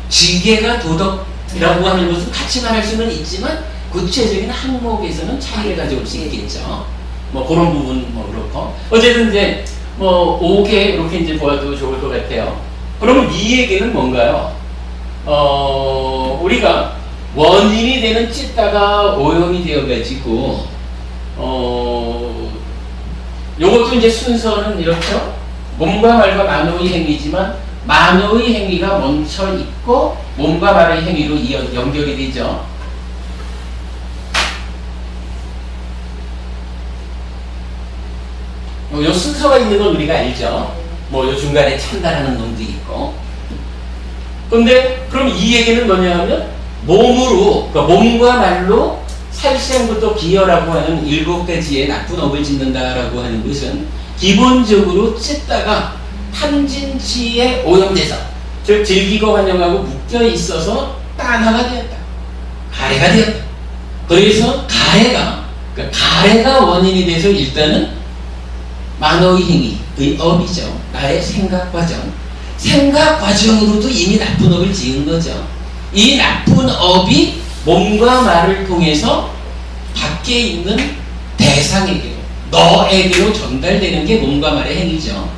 지계가 도덕이라고 하는 것은 같이 말할 수는 있지만 구체적인 항목에서는 차이를 가져올 수 있겠죠. 그런 부분 그렇고, 어쨌든 5개 이렇게 보아도 좋을 것 같아요. 그러면 이 얘기는 뭔가요? 우리가 원인이 되는 찢다가 오염이 되어가지고, 요것도 순서는 이렇죠. 몸과 말과 만호의 행위지만, 만호의 행위가 먼저 있고, 몸과 말의 행위로 연결이 되죠. 요 순서가 있는 건 우리가 알죠. 요 중간에 참다라는 놈도 있고. 근데 그럼 이 얘기는 뭐냐 하면, 몸으로, 그러니까 몸과 말로 살생부터 기여라고 하는 7가지의 나쁜 업을 짓는다라고 하는 것은 기본적으로 찢다가 탐진치에 오염돼서, 즉 즐기고 환영하고 묶여 있어서 딴하가 되었다. 가래가 되었다. 그래서 가래가 원인이 돼서 일단은 만호의 행위, 그 업이죠. 나의 생각 과정으로도 이미 나쁜 업을 지은 거죠. 이 나쁜 업이 몸과 말을 통해서 밖에 있는 대상에게로, 너에게로 전달되는 게 몸과 말의 행위죠.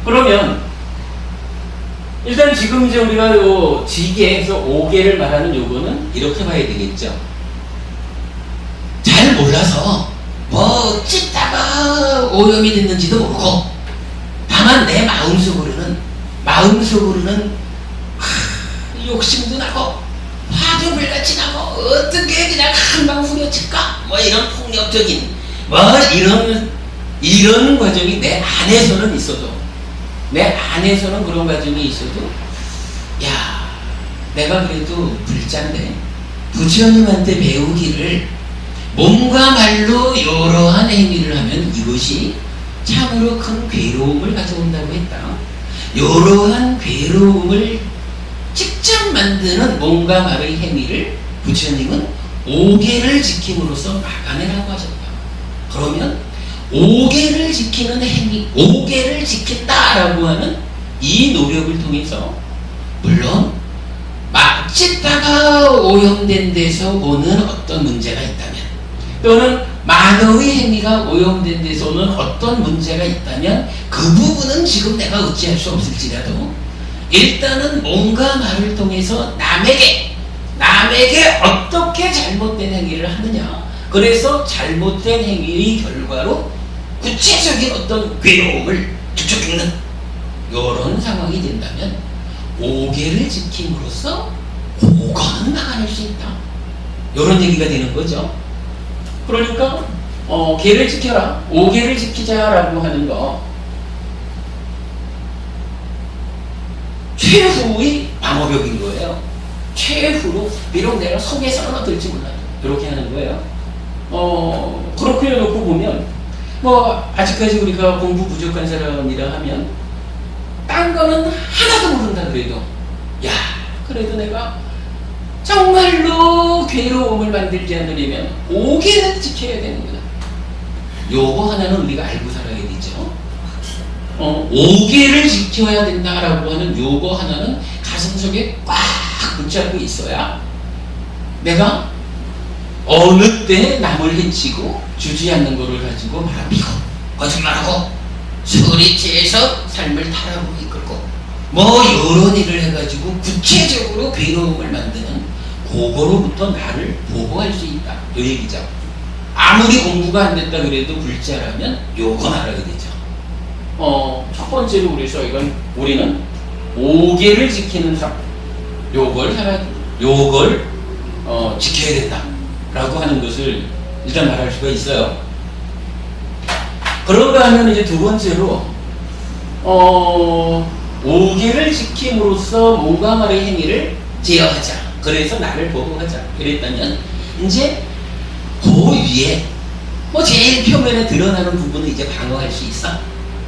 그러면 일단 지금 우리가 요 지계에서 5계를 말하는 요거는 이렇게 봐야 되겠죠. 가서 뭐 찢다가 오염이 됐는지도 모르고, 다만 내 마음속으로는 욕심도 나고 화도 불같이 나고 어떻게 그냥 한방 후려칠까 뭐 이런 폭력적인 뭐 이런 과정이 내 안에서는 있어도, 내 안에서는 그런 과정이 있어도, 야, 내가 그래도 불자인데 부처님한테 배우기를 몸과 말로 여러한 행위를 하면 이것이 참으로 큰 괴로움을 가져온다고 했다. 여러한 괴로움을 직접 만드는 몸과 말의 행위를 부처님은 5계를 지킴으로써 막아내라고 하셨다. 그러면 5계를 지키는 행위, 5계를 지킨다라고 하는 이 노력을 통해서, 물론 막 찢다가 오염된 데서 오는 어떤 문제가 있다면, 또는 만어의 행위가 오염된 데서 오는 어떤 문제가 있다면, 그 부분은 지금 내가 어찌할 수 없을지라도 일단은 몸과 말을 통해서 남에게 어떻게 잘못된 행위를 하느냐, 그래서 잘못된 행위의 결과로 구체적인 어떤 괴로움을 직접 겪는 이런 상황이 된다면 5계를 지킴으로써 그거는 막아낼 수 있다, 이런 얘기가 되는 거죠. 그러니까 계를 지켜라, 5계를 지키자라고 하는 거, 최후의 방어벽인 거예요. 최후로, 비록 내가 속에서는 어떨지 몰라도 이렇게 하는 거예요. 그렇게 놓고 보면, 뭐 아직까지 우리가 공부 부족한 사람이라 하면 딴 거는 하나도 모른다 그래도, 야, 그래도 내가 정말로 괴로움을 만들지 않으려면 5계는 지켜야 되는구나, 요거 하나는 우리가 알고 살아야 되죠. 5계를 지켜야 된다라고 하는 요거 하나는 가슴속에 꽉 붙잡고 있어야 내가 어느 때 남을 해치고 주지 않는 거를 가지고 말아비고 거짓말하고 소리치에서 삶을 타라고 이끌고 뭐 이런 일을 해가지고 구체적으로 괴로움을 만드는 그거로부터 나를 보호할 수 있다, 요 얘기죠. 아무리 공부가 안 됐다 그래도 불자라면 요건 알아야 되죠. 첫 번째로 우리는 5계를 지키는 삶, 요걸 지켜야 된다 라고 하는 것을 일단 말할 수가 있어요. 그런가 하면 이제 두 번째로 5계를 지킴으로써 몸과 말의 행위를 제어하자, 그래서 나를 보호하자 그랬다면, 이제 그 위에 뭐 제일 표면에 드러나는 부분을 이제 방어할 수 있어,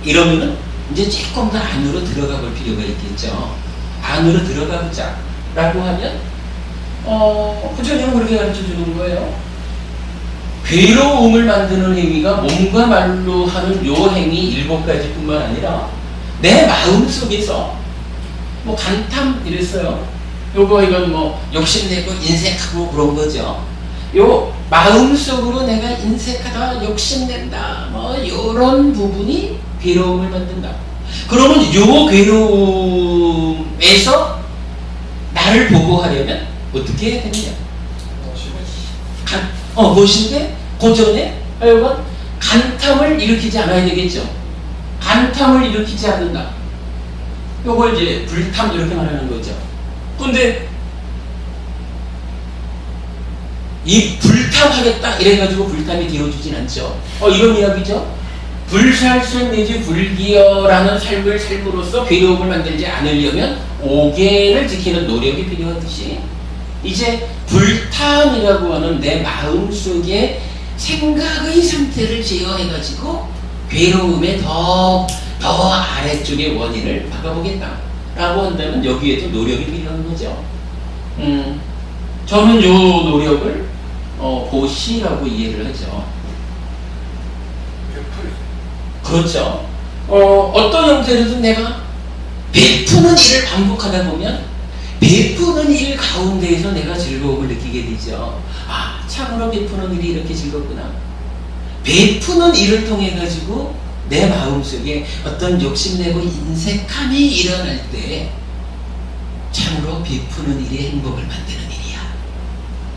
이러면은 이제 조금 더 안으로 들어가 볼 필요가 있겠죠. 안으로 들어가 보자 라고 하면 부처님은 그렇게 가르쳐 주는 거예요. 괴로움을 만드는 행위가 몸과 말로 하는 요 행위 7가지 뿐만 아니라 내 마음 속에서 뭐 간탐 이랬어요. 이건 뭐 욕심내고 인색하고 그런 거죠. 요 마음속으로 내가 인색하다, 욕심낸다, 뭐 요런 부분이 괴로움을 만든다. 그러면 요 괴로움에서 나를 보호하려면 어떻게 해야 되느냐? 무엇인데? 그 전에 여러분 간탐을 일으키지 않아야 되겠죠. 간탐을 일으키지 않는다, 요걸 이제 불탐 이렇게 말하는 거죠. 근데 이 불탐하겠다 이래가지고 불탐이 되어주진 않죠. 이런 이야기죠. 불살sun 내지 불기어라는 삶을 삶으로써 괴로움을 만들지 않으려면 5계를 지키는 노력이 필요하듯이, 이제 불탐이라고 하는 내 마음속에 생각의 상태를 제어해가지고 괴로움의 더 아래쪽의 원인을 막아보겠다 라고 한다면 여기에도 노력이 필요한 거죠. 저는 이 노력을 보시라고 이해를 하죠. 그렇죠. 어떤 형태로든 내가 베푸는 일을 반복하다 보면 베푸는 일 가운데에서 내가 즐거움을 느끼게 되죠. 아, 참으로 베푸는 일이 이렇게 즐겁구나. 베푸는 일을 통해 가지고 내 마음속에 어떤 욕심내고 인색함이 일어날 때 참으로 베푸는 일이 행복을 만드는 일이야.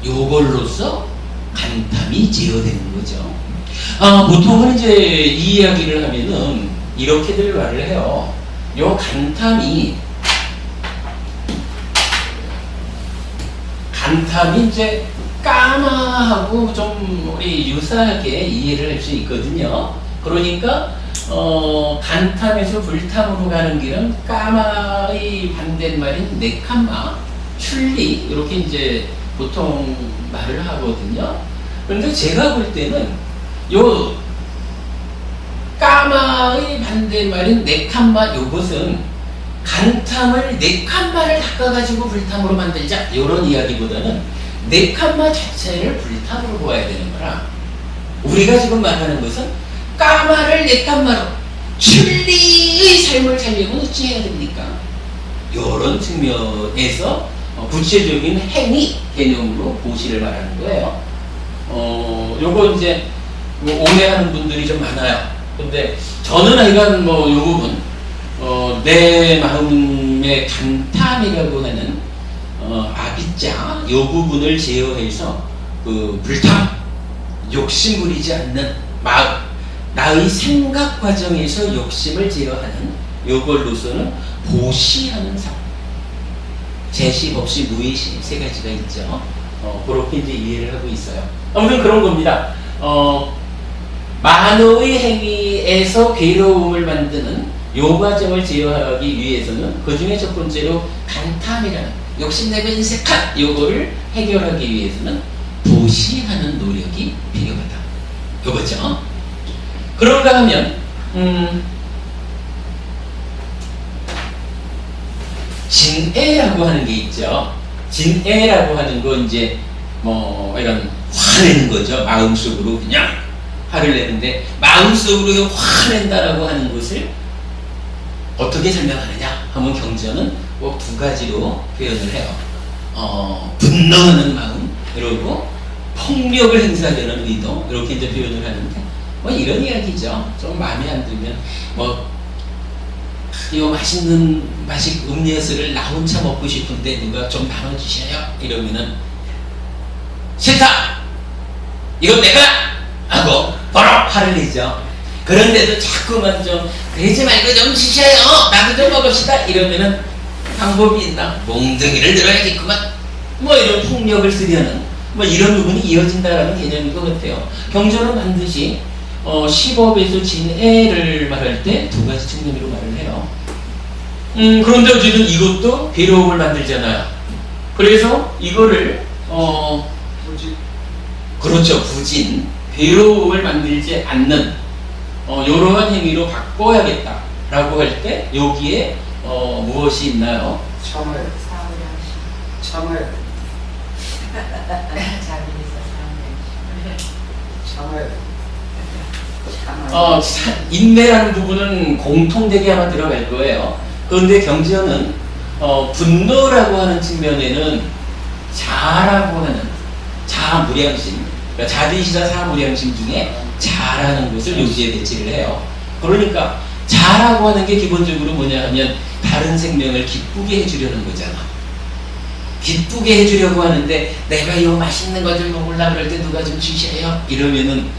요걸로써 간탐이 제어되는 거죠. 보통은 이제 이 이야기를 하면은 이렇게들 말을 해요. 요 간탐이 이제 까마하고 좀 우리 유사하게 이해를 할 수 있거든요. 그러니까 간탐에서 불탐으로 가는 길은 까마의 반대말인 네카마, 출리 이렇게 이제 보통 말을 하거든요. 그런데 제가 볼 때는 요 까마의 반대말인 네카마 요것은 간탐을 네카마를 닦아가지고 불탐으로 만들자 이런 이야기보다는 네카마 자체를 불탐으로 보아야 되는 거라, 우리가 지금 말하는 것은 까마를 네카마로 출리의 삶을 살려면 어찌 해야 됩니까? 이런 측면에서 구체적인 행위 개념으로 보시를 말하는 거예요. 요거 이제 오해하는 분들이 좀 많아요. 근데 저는 하여간 요 부분 내 마음의 간탐이라고 하는 아비자 요 부분을 제어해서 그 불탐, 욕심 부리지 않는 마음, 나의 생각 과정에서 욕심을 제어하는 요걸로서는 보시하는 삶, 제시, 법시, 무의시 세 가지가 있죠. 그렇게 이제 이해를 하고 있어요. 아무튼 그런 겁니다. 만호의 행위에서 괴로움을 만드는 요 과정을 제어하기 위해서는 그 중에 첫 번째로 간탐이라는 욕심내고 인색한 요거를 해결하기 위해서는 보시하는 노력이 필요하다. 요거죠. 그런가 하면 진애라고 하는 게 있죠. 진애라고 하는 거 이제 이런 화내는 거죠. 마음속으로 그냥 화를 내는데, 마음속으로 화낸다라고 하는 것을 어떻게 설명하느냐 하면 경전은 꼭 두 가지로 표현을 해요. 분노하는 마음, 그리고 폭력을 행사하는 의도, 이렇게 이제 표현을 하는데 이런 이야기죠. 좀 마음에 안 들면 이 맛있는 음료수를 나 혼자 먹고 싶은데 누가 좀 나눠주셔요 이러면은 싫다! 이건 내가! 하고 바로 화를 내죠. 그런데도 자꾸만 좀 그러지 말고 좀 주셔요, 나도 좀 먹읍시다 이러면은 방법이 있나? 몽둥이를 들어야겠구만, 이런 폭력을 쓰려는 이런 부분이 이어진다라는 개념인 것 같아요. 경전은 반드시 시법에서 진애를 말할 때 두 가지 측면으로 말을 해요. 그런데 어쨌든 이것도 괴로움을 만들잖아요. 그래서 이거를 그렇죠, 부진, 괴로움을 만들지 않는 이러한 행위로 바꿔야겠다라고 할 때 여기에 무엇이 있나요? 참아야 돼. 참아야 돼. 참아야 돼. 인내라는 부분은 공통되게 아마 들어갈 거예요. 그런데 경전은 분노라고 하는 측면에는 자라고 하는 자무량심, 그러니까 자비시다 사무량심 중에 자라는 것을 여기에 배치를 해요. 그러니까 자라고 하는 게 기본적으로 뭐냐 하면 다른 생명을 기쁘게 해주려는 거잖아. 기쁘게 해주려고 하는데 내가 이 맛있는 거 좀 먹으려고 그럴 때 누가 좀 주셔요 이러면은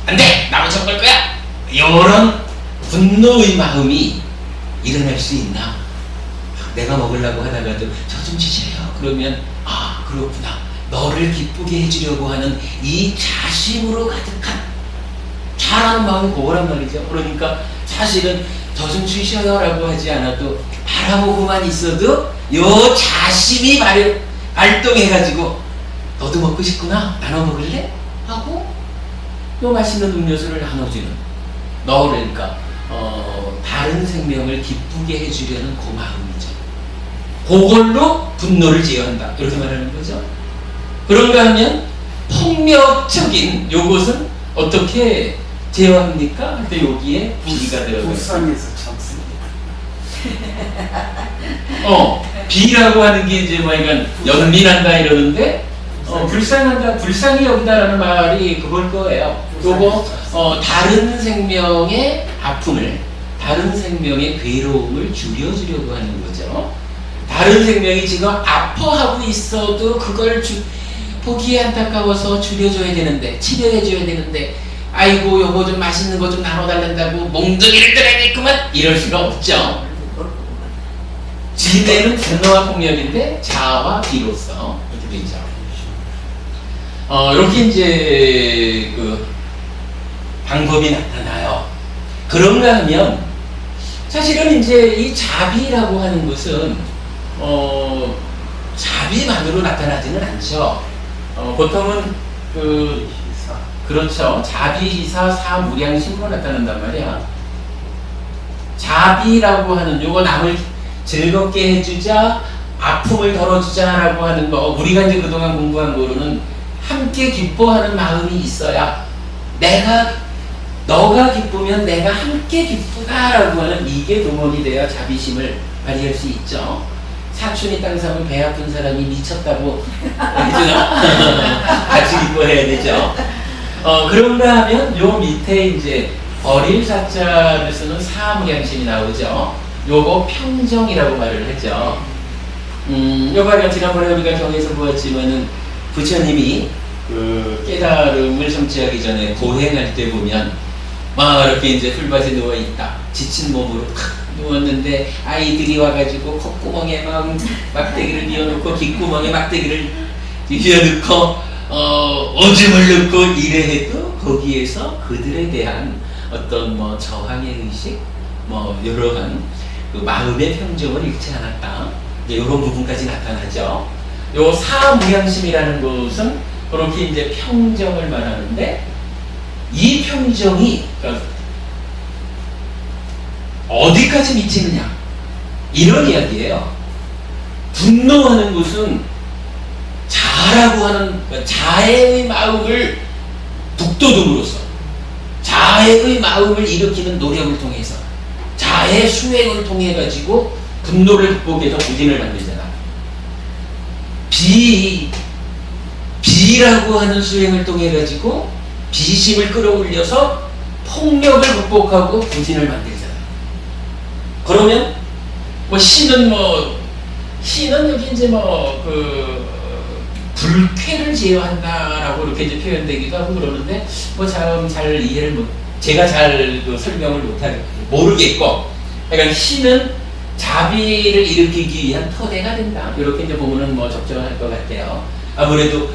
안돼! 나 혼자 먹을 거야! 이런 분노의 마음이 일어날 수 있나? 내가 먹으려고 하다가도 저 좀 주세요. 그러면 그렇구나. 너를 기쁘게 해주려고 하는 이 자심으로 가득한 잘하는 마음이 그거란 말이죠. 그러니까 사실은 저 좀 주셔요 라고 하지 않아도 바라보고만 있어도 요 자심이 발동해가지고 너도 먹고 싶구나? 나눠 먹을래? 하고 요 맛있는 음료수를 나눠주는, 그러니까 다른 생명을 기쁘게 해주려는 그 마음이죠. 그걸로 분노를 제어한다 이렇게 말하는 거죠. 그런가 하면 폭력적인 요것은 어떻게 제어합니까? 할 때 여기에 비가 들어가요. 불쌍해서 참습니다. 비라고 하는 게 이제 그러니까 연민한다 이러는데 불쌍한다, 불쌍히 여긴다라는 말이 그걸 거예요. 요거 다른 생명의 아픔을, 다른 생명의 괴로움을 줄여주려고 하는 거죠. 다른 생명이 지금 아파하고 있어도 그걸 보기에 안타까워서 줄여줘야 되는데, 치료해줘야 되는데, 아이고 여보 좀 맛있는 거 좀 나눠달란다고 몽둥이를 들어야겠구만, 이럴 수가 없죠. 진해는 분노와 폭력인데 자아와 비로소 이렇게 되죠. 이렇게 이제 그 방법이 나타나요. 그런가 하면 사실은 이제 이 자비라고 하는 것은 자비만으로 나타나지는 않죠. 보통은 그렇죠. 자비희사 사무량심으로 나타난단 말이야. 자비라고 하는 요거 남을 즐겁게 해주자, 아픔을 덜어주자라고 하는 거, 우리가 이제 그동안 공부한 거로는 함께 기뻐하는 마음이 있어야 너가 기쁘면 내가 함께 기쁘다라고 하는 이게 동원이 돼야 자비심을 발휘할 수 있죠. 사촌이 땅 사면 배 아픈 사람이 미쳤다고 그죠? 같이 기뻐해야 되죠. 그런가 하면 요 밑에 이제 버릴 사자를 쓰는 사무량심이 나오죠. 요거 평정이라고 말을 했죠. 요거 지난번에 우리가 경에서 보았지만은 부처님이 그 깨달음을 성취하기 전에 고행할 때 보면 막 이렇게 이제 풀밭에 누워 있다. 지친 몸으로 누웠는데 아이들이 와가지고 콧구멍에 막 막대기를 비워놓고 귓구멍에 막대기를 비워놓고 오줌을 넣고 이래 해도 거기에서 그들에 대한 어떤 뭐 저항의 의식, 뭐 여러한 그 마음의 평정을 잃지 않았다. 이제 이런 부분까지 나타나죠. 요 사무량심이라는 것은 그렇게 이제 평정을 말하는데 이 평정이 그러니까 어디까지 미치느냐 이런 이야기예요. 분노하는 것은 자라고 하는 자애의 마음을 북돋움으로써 자애의 마음을 일으키는 노력을 통해서 자애 수행을 통해 가지고 분노를 극복해서 부진을 만들잖아. 비라고 하는 수행을 통해 가지고 비심을 끌어올려서 폭력을 극복하고 부진을 만들잖아. 그러면 시는 여기 이제 불쾌를 제어한다라고 이렇게 이제 표현되기도 하고 그러는데 잘 이해를 제가 잘 설명을 모르겠고, 그러니까 시는 자비를 일으키기 위한 토대가 된다. 이렇게 이제 보면은 적절할 것 같아요. 아무래도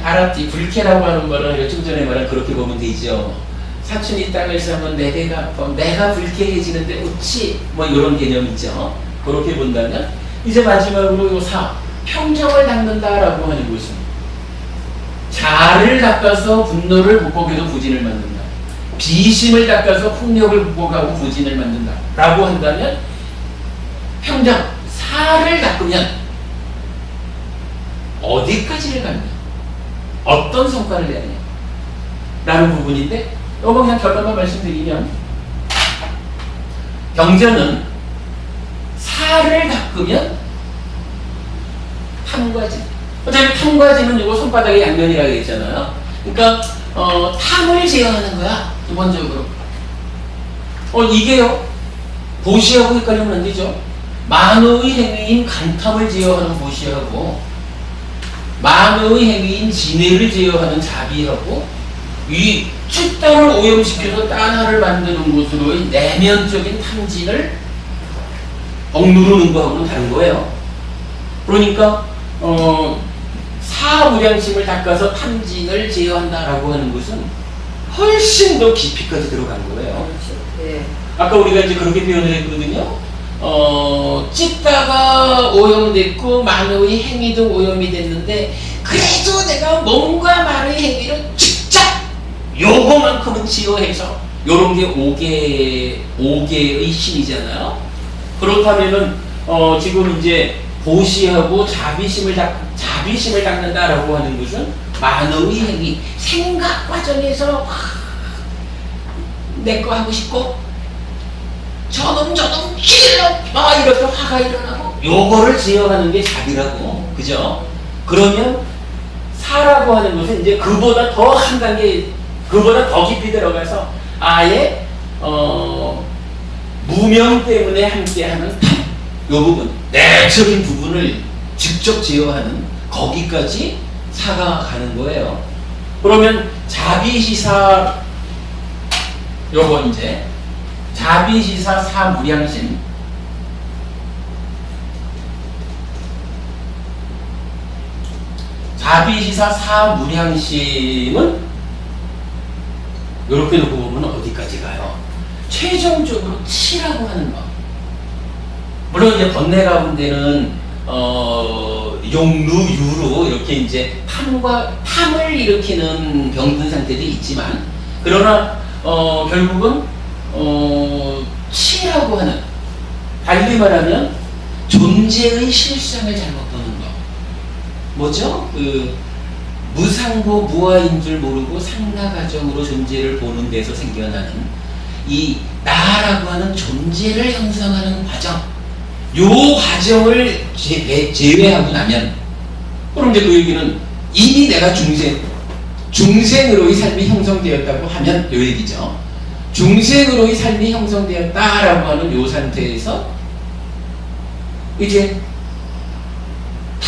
아랍지 불쾌라고 하는 거는 좀 전에 말한 그렇게 보면 되죠. 사춘이 땅을 사면 내가 불쾌해지는데 어찌 이런 개념이죠. 그렇게 본다면 이제 마지막으로 평정을 닦는다라고 하는 것은 자를 닦아서 분노를 극복해서 부진을 만든다. 비심을 닦아서 폭력을 극복하고 부진을 만든다. 라고 한다면 평정, 사를 닦으면 어디까지를 가느냐? 어떤 성과를 내느냐? 라는 부분인데 이거 그냥 결론만 말씀드리면 경전은 사를 닦으면 탐과진. 어차피 탐과진은 이거 손바닥의 양면이라고 했잖아요. 그러니까 탐을 제어하는 거야. 기본적으로. 이게요. 보시하고 헷갈리면 안 되죠. 만의 행위인 간탐을 제어하는 보시하고 만의 행위인 진해를 제어하는 자비하고 이 숫자를 오염시켜서 딴하를 만드는 것으로의 내면적인 탐진을 억누르는 거하고는 다른 거예요. 그러니까 사무량심을 닦아서 탐진을 제어한다라고 하는 것은 훨씬 더 깊이까지 들어간 거예요. 네. 아까 우리가 이제 그렇게 표현을 했거든요. 찢다가 오염됐고 만의 행위도 오염이 됐는데 그래도 내가 몸과 말의 행위를 직접 요거만큼은 지어해서 요런 게 5개의 신이잖아요. 그렇다면은 지금 이제 보시하고 자비심을 닦는다라고 하는 것은 만의 행위, 생각 과정에서 내 거 하고 싶고 저놈 찔러 이렇게 화가 일어나고 요거를 지어가는 게 자비라고. 그죠? 그러면 사라고 하는 것은 이제 그보다 더 한 단계, 그보다 더 깊이 들어가서 아예 무명 때문에 함께하는 요 부분, 내적인 부분을 직접 제어하는 거기까지 사가 가는 거예요. 그러면 자비시사 요거 이제 자비시사 사무량심 자비시사 사무량심은 이렇게 놓고 보면 어디까지 가요? 최종적으로 치라고 하는 거. 물론 이제 번뇌 가운데는 용루 유로 이렇게 이제 탐을 일으키는 병든 상태도 있지만 그러나 결국은 치라고 하는, 달리 말하면 존재의 실상을 잘못 보는 거. 뭐죠? 무상고 무아인 줄 모르고 상나 과정으로 존재를 보는 데서 생겨나는 이 나라고 하는 존재를 형성하는 과정, 요 과정을 제외하고 나면, 그럼 이제 그 얘기는 이미 내가 중생으로의 삶이 형성되었다고 하면 요 얘기죠. 중생으로의 삶이 형성되었다라고 하는 요 상태에서 이제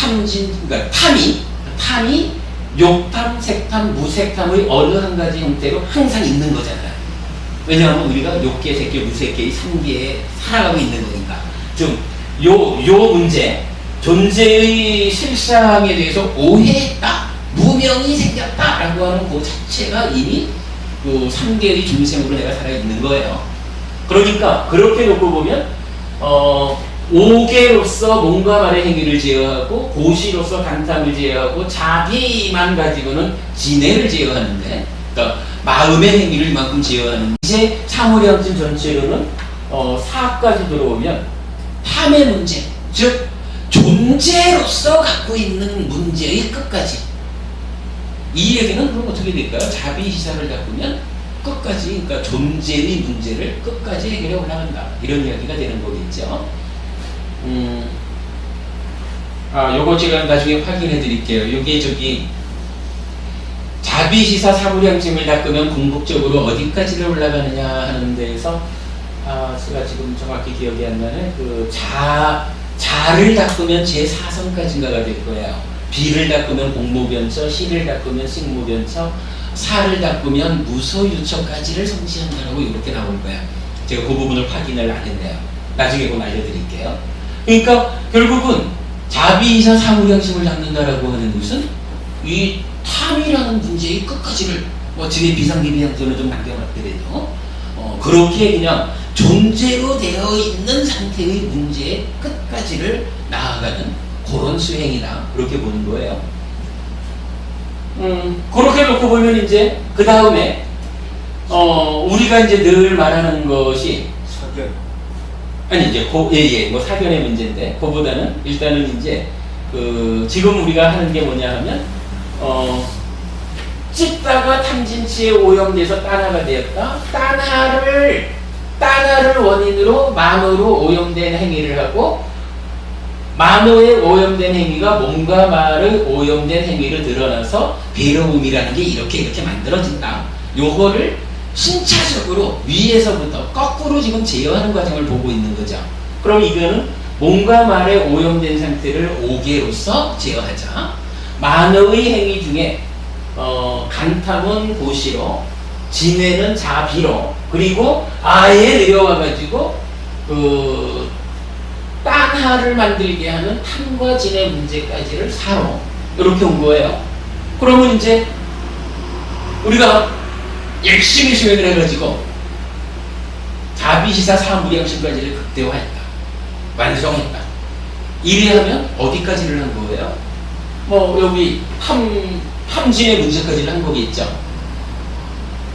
그러니까 탐이 욕탐, 색탐, 무색탐의 어느 한 가지 형태로 항상 있는 거잖아요. 왜냐하면 우리가 욕계, 색계, 무색계의 3계에 살아가고 있는 거니까. 즉, 요 문제, 존재의 실상에 대해서 오해했다, 무명이 생겼다라고 하는 그 자체가 이미 그 3계의 중생으로 내가 살아있는 거예요. 그러니까 그렇게 놓고 보면 5계로서 몸과 말의 행위를 제어하고 고시로서 간탐을 제어하고 자비만 가지고는 진해를 제어하는데, 그러니까 마음의 행위를 이만큼 제어하는, 이제 사무량심 전체로는 4까지 들어오면 탐의 문제, 즉 존재로서 갖고 있는 문제의 끝까지, 이 얘기는 그럼 어떻게 될까요? 자비시사를 갖고면 끝까지, 그러니까 존재의 문제를 끝까지 해결해 올라간다, 이런 이야기가 되는 거겠죠. 요거 제가 나중에 확인해 드릴게요. 요게 자비시사 사무량심을 닦으면 궁극적으로 어디까지를 올라가느냐 하는 데에서 제가 지금 정확히 기억이 안 나네. 자를 닦으면 제4성까지인가가 될 거예요. 비를 닦으면 공무변처, 시를 닦으면 식무변처, 사를 닦으면 무소유처까지를 성취한다라고 이렇게 나올 거예요. 제가 그 부분을 확인을 안 했네요. 나중에 그건 알려드릴게요. 그러니까 결국은 자비이사 사무량심을 닦는다라고 하는 것은 이 탐이라는 문제의 끝까지를, 뒤에 비상기비상전을 좀 남겨놨더라도 그렇게 그냥 존재로 되어 있는 상태의 문제의 끝까지를 나아가는 그런 수행이다, 그렇게 보는 거예요. 그렇게 놓고 보면 이제 그 다음에 우리가 이제 늘 말하는 것이 사견. 아니 이제 뭐 사견의 문제인데, 그보다는 일단은 이제 지금 우리가 하는 게 뭐냐 하면 찢다가 탐진치에 오염돼서 따나가 되었다. 따나를 원인으로 만호로 오염된 행위를 하고, 만호의 오염된 행위가 몸과 말의 오염된 행위를 드러나서 괴로움이라는 게 이렇게 만들어진다. 요거를 신차적으로 위에서부터 거꾸로 지금 제어하는 과정을 보고 있는 거죠. 그럼 이거는 몸과 말의 오염된 상태를 5계로서 제어하자. 만호의 행위 중에 간탐은 고시로, 진해는 자비로, 그리고 아예 내려와가지고 딴하를 만들게 하는 탐과 진의 문제까지를 사로, 이렇게 온 거예요. 그러면 이제 우리가 열심히 수행을 해가지고 자비시사 사무량심까지를 극대화했다, 완성했다, 이래 하면 어디까지를 한 거예요? 여기 탐진의 문제까지를 한 거겠죠.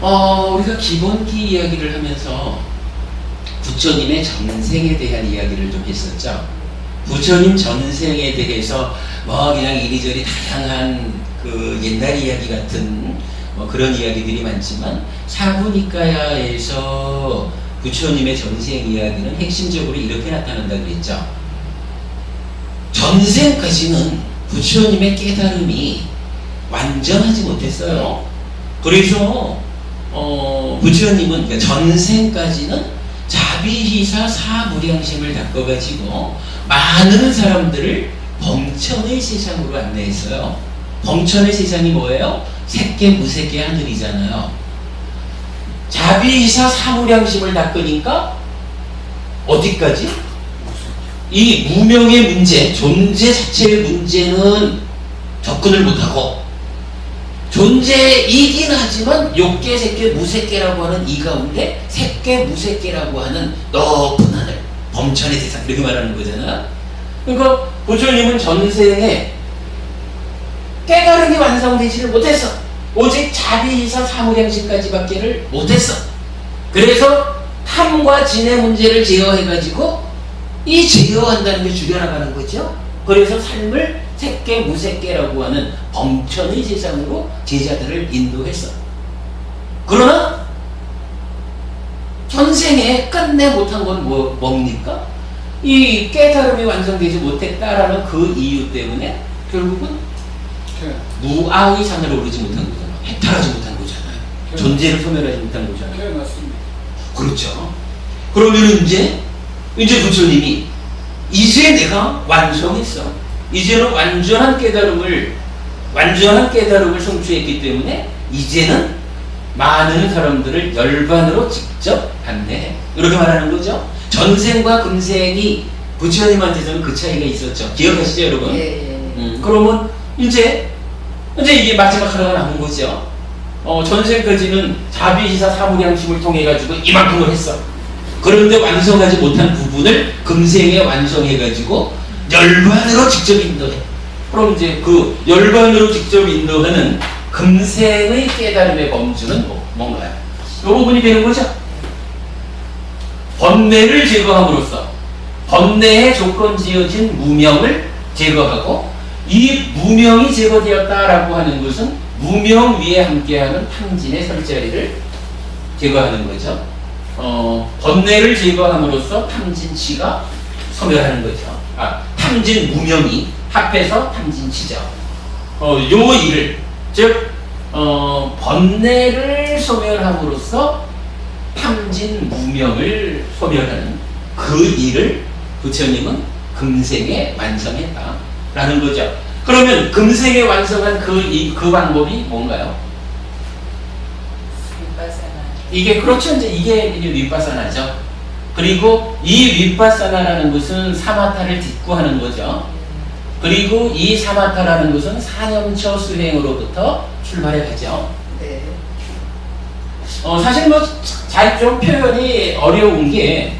우리가 기본기 이야기를 하면서 부처님의 전생에 대한 이야기를 좀 했었죠. 부처님 전생에 대해서 그냥 이리저리 다양한 옛날 이야기 같은 그런 이야기들이 많지만, 사부니까야에서 부처님의 전생 이야기는 핵심적으로 이렇게 나타난다 그랬죠. 전생까지는 부처님의 깨달음이 완전하지 못했어요. 그래서 부처님은, 그러니까 전생까지는 자비시사 사무량심을 닦아가지고 많은 사람들을 범 범천의 세상으로 안내했어요. 범천의 세상이 뭐예요? 색계 무색계 하늘이잖아요. 자비이사 사무량심을 닦으니까 어디까지? 이 무명의 문제, 존재 자체의 문제는 접근을 못하고 존재이긴 하지만 욕계, 색계, 무색계라고 하는 이 가운데 색계, 무색계라고 하는 높은 하늘, 범천의 세상 이렇게 말하는 거잖아. 그러니까 부처님은 전생에 깨달음이 완성되지를 못했어. 오직 자비이사 사무량심까지밖에를 못했어. 그래서 탐과 진의 문제를 제어해가지고 이 제어한다는 게 죽여나가는 거죠. 그래서 삶을 색계 무색계라고 하는 범천의 세상으로 제자들을 인도했어. 그러나 전생에 끝내 못한 건 뭡니까? 이 깨달음이 완성되지 못했다라는 그 이유 때문에 결국은 무아의 산으로 오르지 못한 거잖아. 해탈하지 못한 거잖아요. 존재를 소멸하지 못한 거잖아요. 맞습니다. 그렇죠. 그러면 이제 부처님이 이제 내가 완성했어. 이제는 완전한 깨달음을 성취했기 때문에 이제는 많은 사람들을 열반으로 직접 안내해. 이렇게 말하는 거죠. 전생과 금생이 부처님한테서는 그 차이가 있었죠. 기억하시죠, 여러분? 예. 그러면 이제 이게 마지막 하나가 남은 거죠. 전생까지는 자비시사 사무량심을 통해 가지고 이만큼을 했어. 그런데 완성하지 못한 부분을 금생에 완성해 가지고 열반으로 직접 인도해. 그럼 이제 그 열반으로 직접 인도하는 금생의 깨달음의 범주는 뭔가요? 이 부분이 되는 거죠. 번뇌를 제거함으로써 번뇌에 조건 지어진 무명을 제거하고, 이 무명이 제거되었다라고 하는 것은 무명 위에 함께하는 탐진의 설자리를 제거하는 거죠. 번뇌를 제거함으로써 탐진치가 소멸하는 거죠. 탐진 무명이 합해서 탐진치죠. 요 일을, 즉 번뇌를 소멸함으로써 탐진 무명을 소멸하는 그 일을 부처님은 금생에 완성했다라는 거죠. 그러면 금생에 완성한 그 방법이 뭔가요? 이게 그렇죠. 이게 윗바사나죠. 그리고 이 윗바사나라는 것은 사마타를 딛고 하는 거죠. 그리고 이 사마타라는 것은 사념처 수행으로부터 출발해 가죠. 네. 사실 잘 좀 표현이 어려운 게,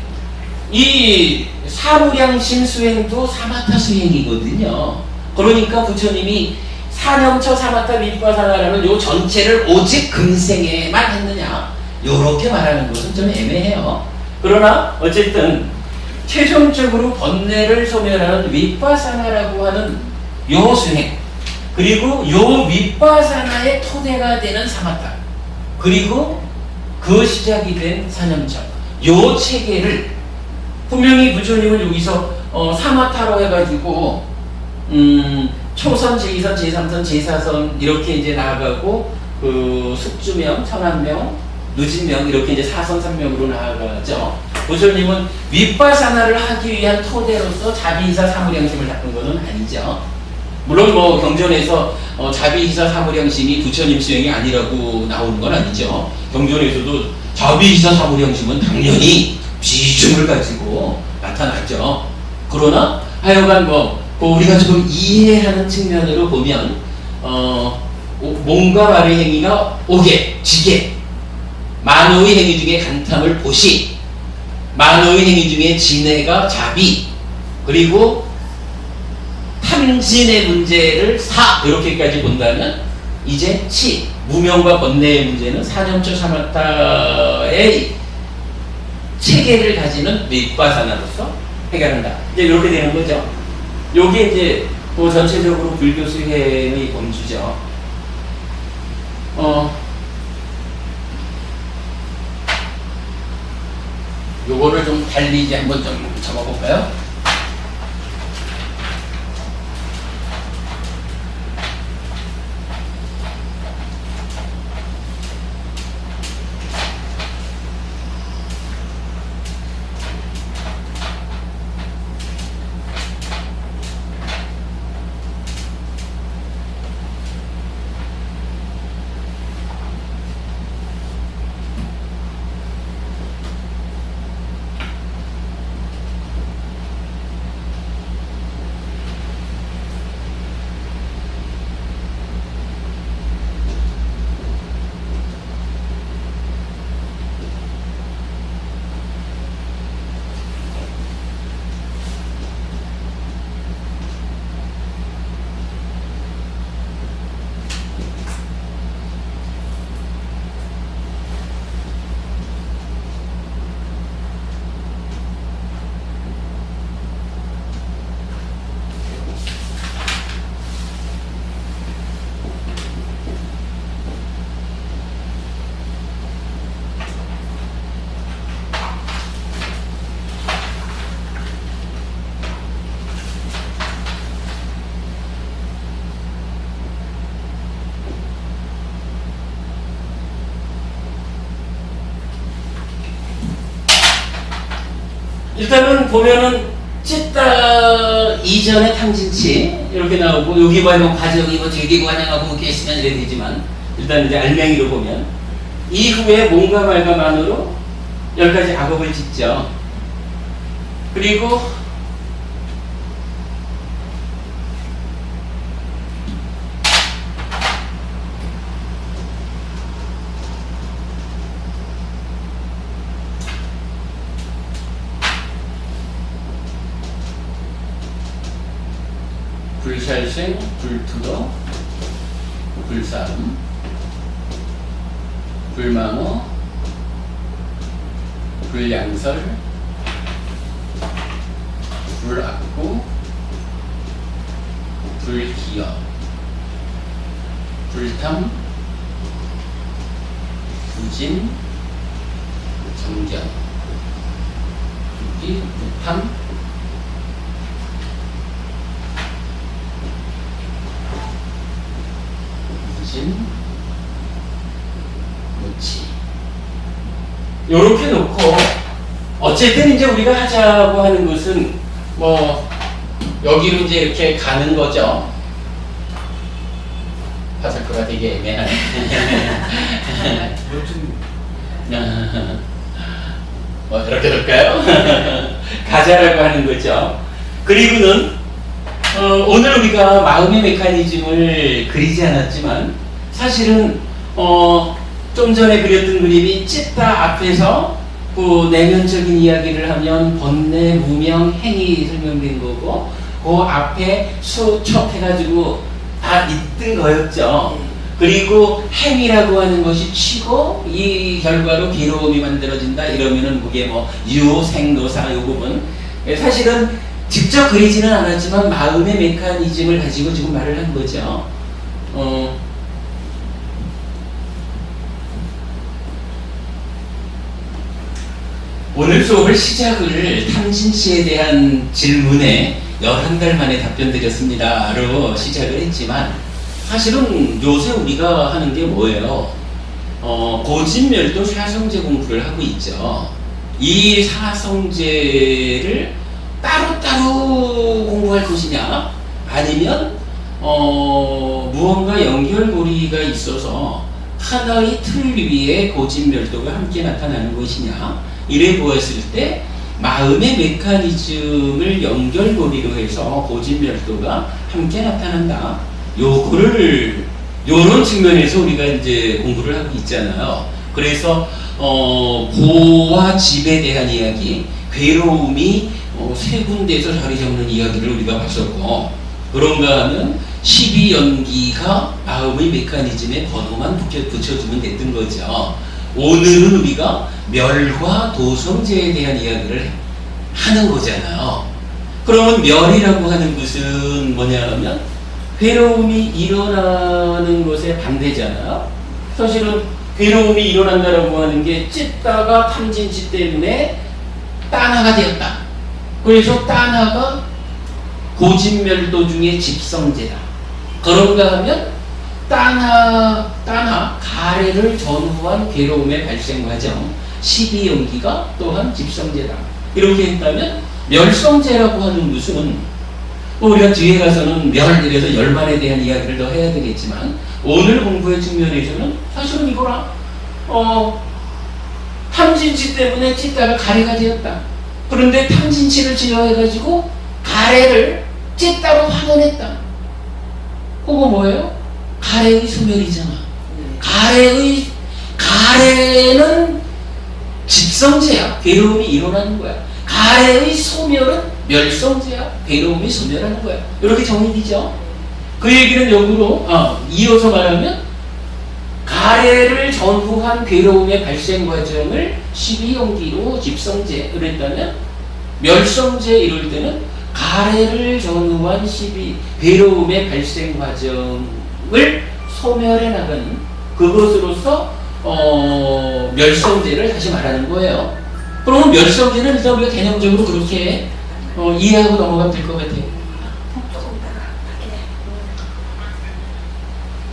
이 사무량심 수행도 사마타 수행이거든요. 그러니까 부처님이 사념처 사마타 윗바사나라는 요 전체를 오직 금생에만 했느냐, 요렇게 말하는 것은 좀 애매해요. 그러나 어쨌든 최종적으로 번뇌를 소멸하는 윗바사나라고 하는 요 수행, 그리고 요 윗바사나의 토대가 되는 사마타, 그리고 그 시작이 된 사념처, 요 체계를 분명히 부처님은 여기서 사마타로 해가지고 초선, 제2선, 제3선, 제4선 이렇게 이제 나아가고, 그 숙주명, 천안명, 누진명 이렇게 이제 4선 3명으로 나아가죠. 부처님은 윗바사나를 하기 위한 토대로서 자비이사 사무량심을 닦은 것은 아니죠. 물론 경전에서 자비이사 사무량심이 부처님 수행이 아니라고 나오는 건 아니죠. 경전에서도 자비이사 사무량심은 당연히 비중을 가지고 나타나죠. 그러나 하여간 우리가 조금 이해하는 측면으로 보면 몸과 말의 행위가 오개, 지게, 만호의 행위 중에 간탐을 보시, 만호의 행위 중에 진해가 자비, 그리고 탐진의 문제를 사, 이렇게까지 본다면 이제 치, 무명과 번뇌의 문제는 사념처 사마타의 체계를 가지는 윗바사나로서 해결한다. 이제 이렇게 되는 거죠. 요게 이제 전체적으로 불교 수행의 범주죠. 요거를 좀 달리 이제 한번 좀 적어볼까요? 일단은 보면은 찢다 이전의 탕진치 이렇게 나오고 여기 보면 과정이 뭐 되게 관양하고 계시면 이래 되지만 일단 이제 알맹이로 보면 이후에 몸과 말과 만으로 10가지 악업을 짓죠. 그리고 불살생, 불투러, 불사름, 불망어, 불양설, 불악구, 불기어, 불탐, 부진, 정견, 부기, 부탐, 부진, 무치. 요렇게 놓고 어쨌든 이제 우리가 하자고 하는 것은 뭐 여기로 이제 이렇게 가는 거죠. 바삭거가 되게 애매하네. 뭐 이렇게 될까요? 가자라고 하는 거죠. 그리고는 오늘 우리가 마음의 메커니즘을 그리지 않았지만 사실은 좀 전에 그렸던 그림이 찢다 앞에서 그 내면적인 이야기를 하면 번뇌, 무명, 행이 설명된 거고 그 앞에 수척 해가지고 다 있던 거였죠. 그리고 행이라고 하는 것이 치고 이 결과로 괴로움이 만들어진다 이러면은 그게 뭐 유, 생, 노사 이 부분 사실은 직접 그리지는 않았지만 마음의 메커니즘을 가지고 지금 말을 한 거죠. 오늘 수업을 시작을 탐진치에 대한 질문에 11달 만에 답변 드렸습니다로 시작을 했지만 사실은 요새 우리가 하는 게 뭐예요? 고진멸도 사성제 공부를 하고 있죠. 이 사성제를 따로따로 공부할 것이냐 아니면 무언가 연결고리가 있어서 하나의 틀 위에 고진멸도가 함께 나타나는 것이냐 이래 보았을 때 마음의 메커니즘을 연결고리로 해서 고진멸도가 함께 나타난다. 요거를 요런 측면에서 우리가 이제 공부를 하고 있잖아요. 그래서 고와 집에 대한 이야기, 괴로움이 세 군데에서 자리 잡는 이야기를 우리가 봤었고 그런가 하면 12연기가 마음의 메커니즘에 번호만 붙여주면 됐던 거죠. 오늘은 우리가 멸과 도성제에 대한 이야기를 하는 거잖아요. 그러면 멸이라고 하는 것은 뭐냐 하면 괴로움이 일어나는 것의 반대잖아요. 사실은 괴로움이 일어난다라고 하는 게 찢다가 탐진치 때문에 따나가 되었다. 그래서 따나가 고진멸도 중에 집성제다. 그런가 하면 따나 가래를 전후한 괴로움의 발생 과정 12연기가 또한 집성제다. 이렇게 했다면 멸성제라고 하는 것은 우리가 뒤에 가서는 멸이라서 열반에 대한 이야기를 더 해야 되겠지만 오늘 공부의 측면에서는 사실은 이거라 탐진치 때문에 찢다가 가래가 되었다. 그런데 탐진치를 제어해가지고 가래를 찢다로 환원했다. 그거 뭐예요? 가래의 소멸이잖아. 가래는 집성제야. 괴로움이 일어나는 거야. 가래의 소멸은 멸성제야. 괴로움이 소멸하는 거야. 이렇게 정리되죠. 그 얘기는 역으로 이어서 말하면 가래를 전후한 괴로움의 발생 과정을 12연기로 집성제 그랬다면 멸성제 이럴 때는 가래를 전후한 괴로움의 발생 과정을 소멸해 나가는 그것으로서 멸성제를 다시 말하는 거예요. 그러면 멸성제는 일단 우리가 개념적으로 그렇게 이해하고 넘어가면 될 것 같아요. 조금 따라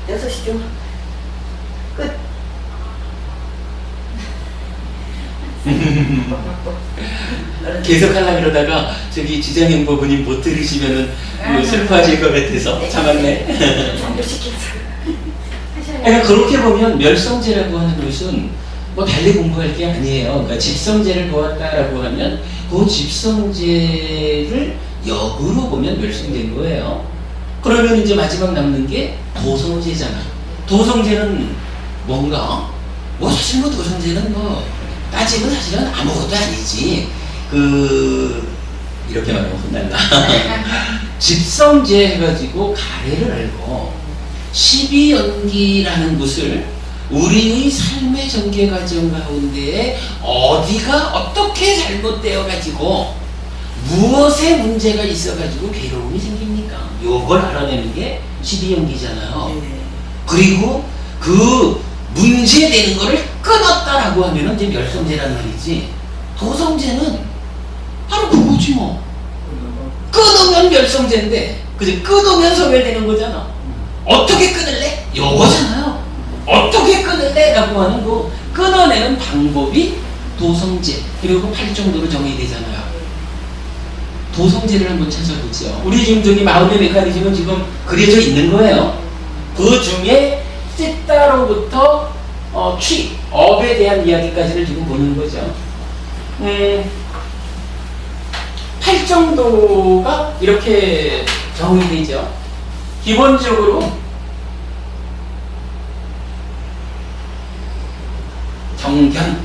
밖에 6시쯤 끝. 계속 하려고 그러다가 저기 지장행보분이 못 들으시면은 슬퍼하실 것 같아서 참았네. 그러니까 그렇게 보면 멸성제라고 하는 것은 뭐 달리 공부할 게 아니에요. 그러니까 집성제를 보았다라고 하면 그 집성제를 역으로 보면 멸성제인 거예요. 그러면 이제 마지막 남는 게 도성제잖아. 도성제는 뭔가? 뭐 사실 뭐 도성제는 뭐 따지면 사실은 아무것도 아니지. 이렇게 말하면 혼난다. 집성제 해가지고 가래를 알고 12연기라는 것을 우리의 삶의 전개 과정 가운데 어디가 어떻게 잘못되어 가지고 무엇에 문제가 있어 가지고 괴로움이 생깁니까? 요걸 알아내는 게 12연기잖아요. 그리고 그 문제되는 거를 끊었다라고 하면은 이제 멸성제란 말이지. 도성제는 바로 그거지 뭐. 끊으면 멸성제인데, 그지? 끊으면 소멸되는 거잖아. 어떻게 끊을래? 요거잖아요. 어떻게 끊을래? 라고 하는 거 끊어내는 방법이 도성제. 그리고 8정도로 정의되잖아요. 도성제를 한번 찾아보죠. 우리 지금 저기 마음의 메커니즘은 지금 그려져 있는 거예요. 그 중에 찌따로부터 취, 업에 대한 이야기까지를 지금 보는 거죠. 8정도가 이렇게 정의되죠. 기본적으로 정견,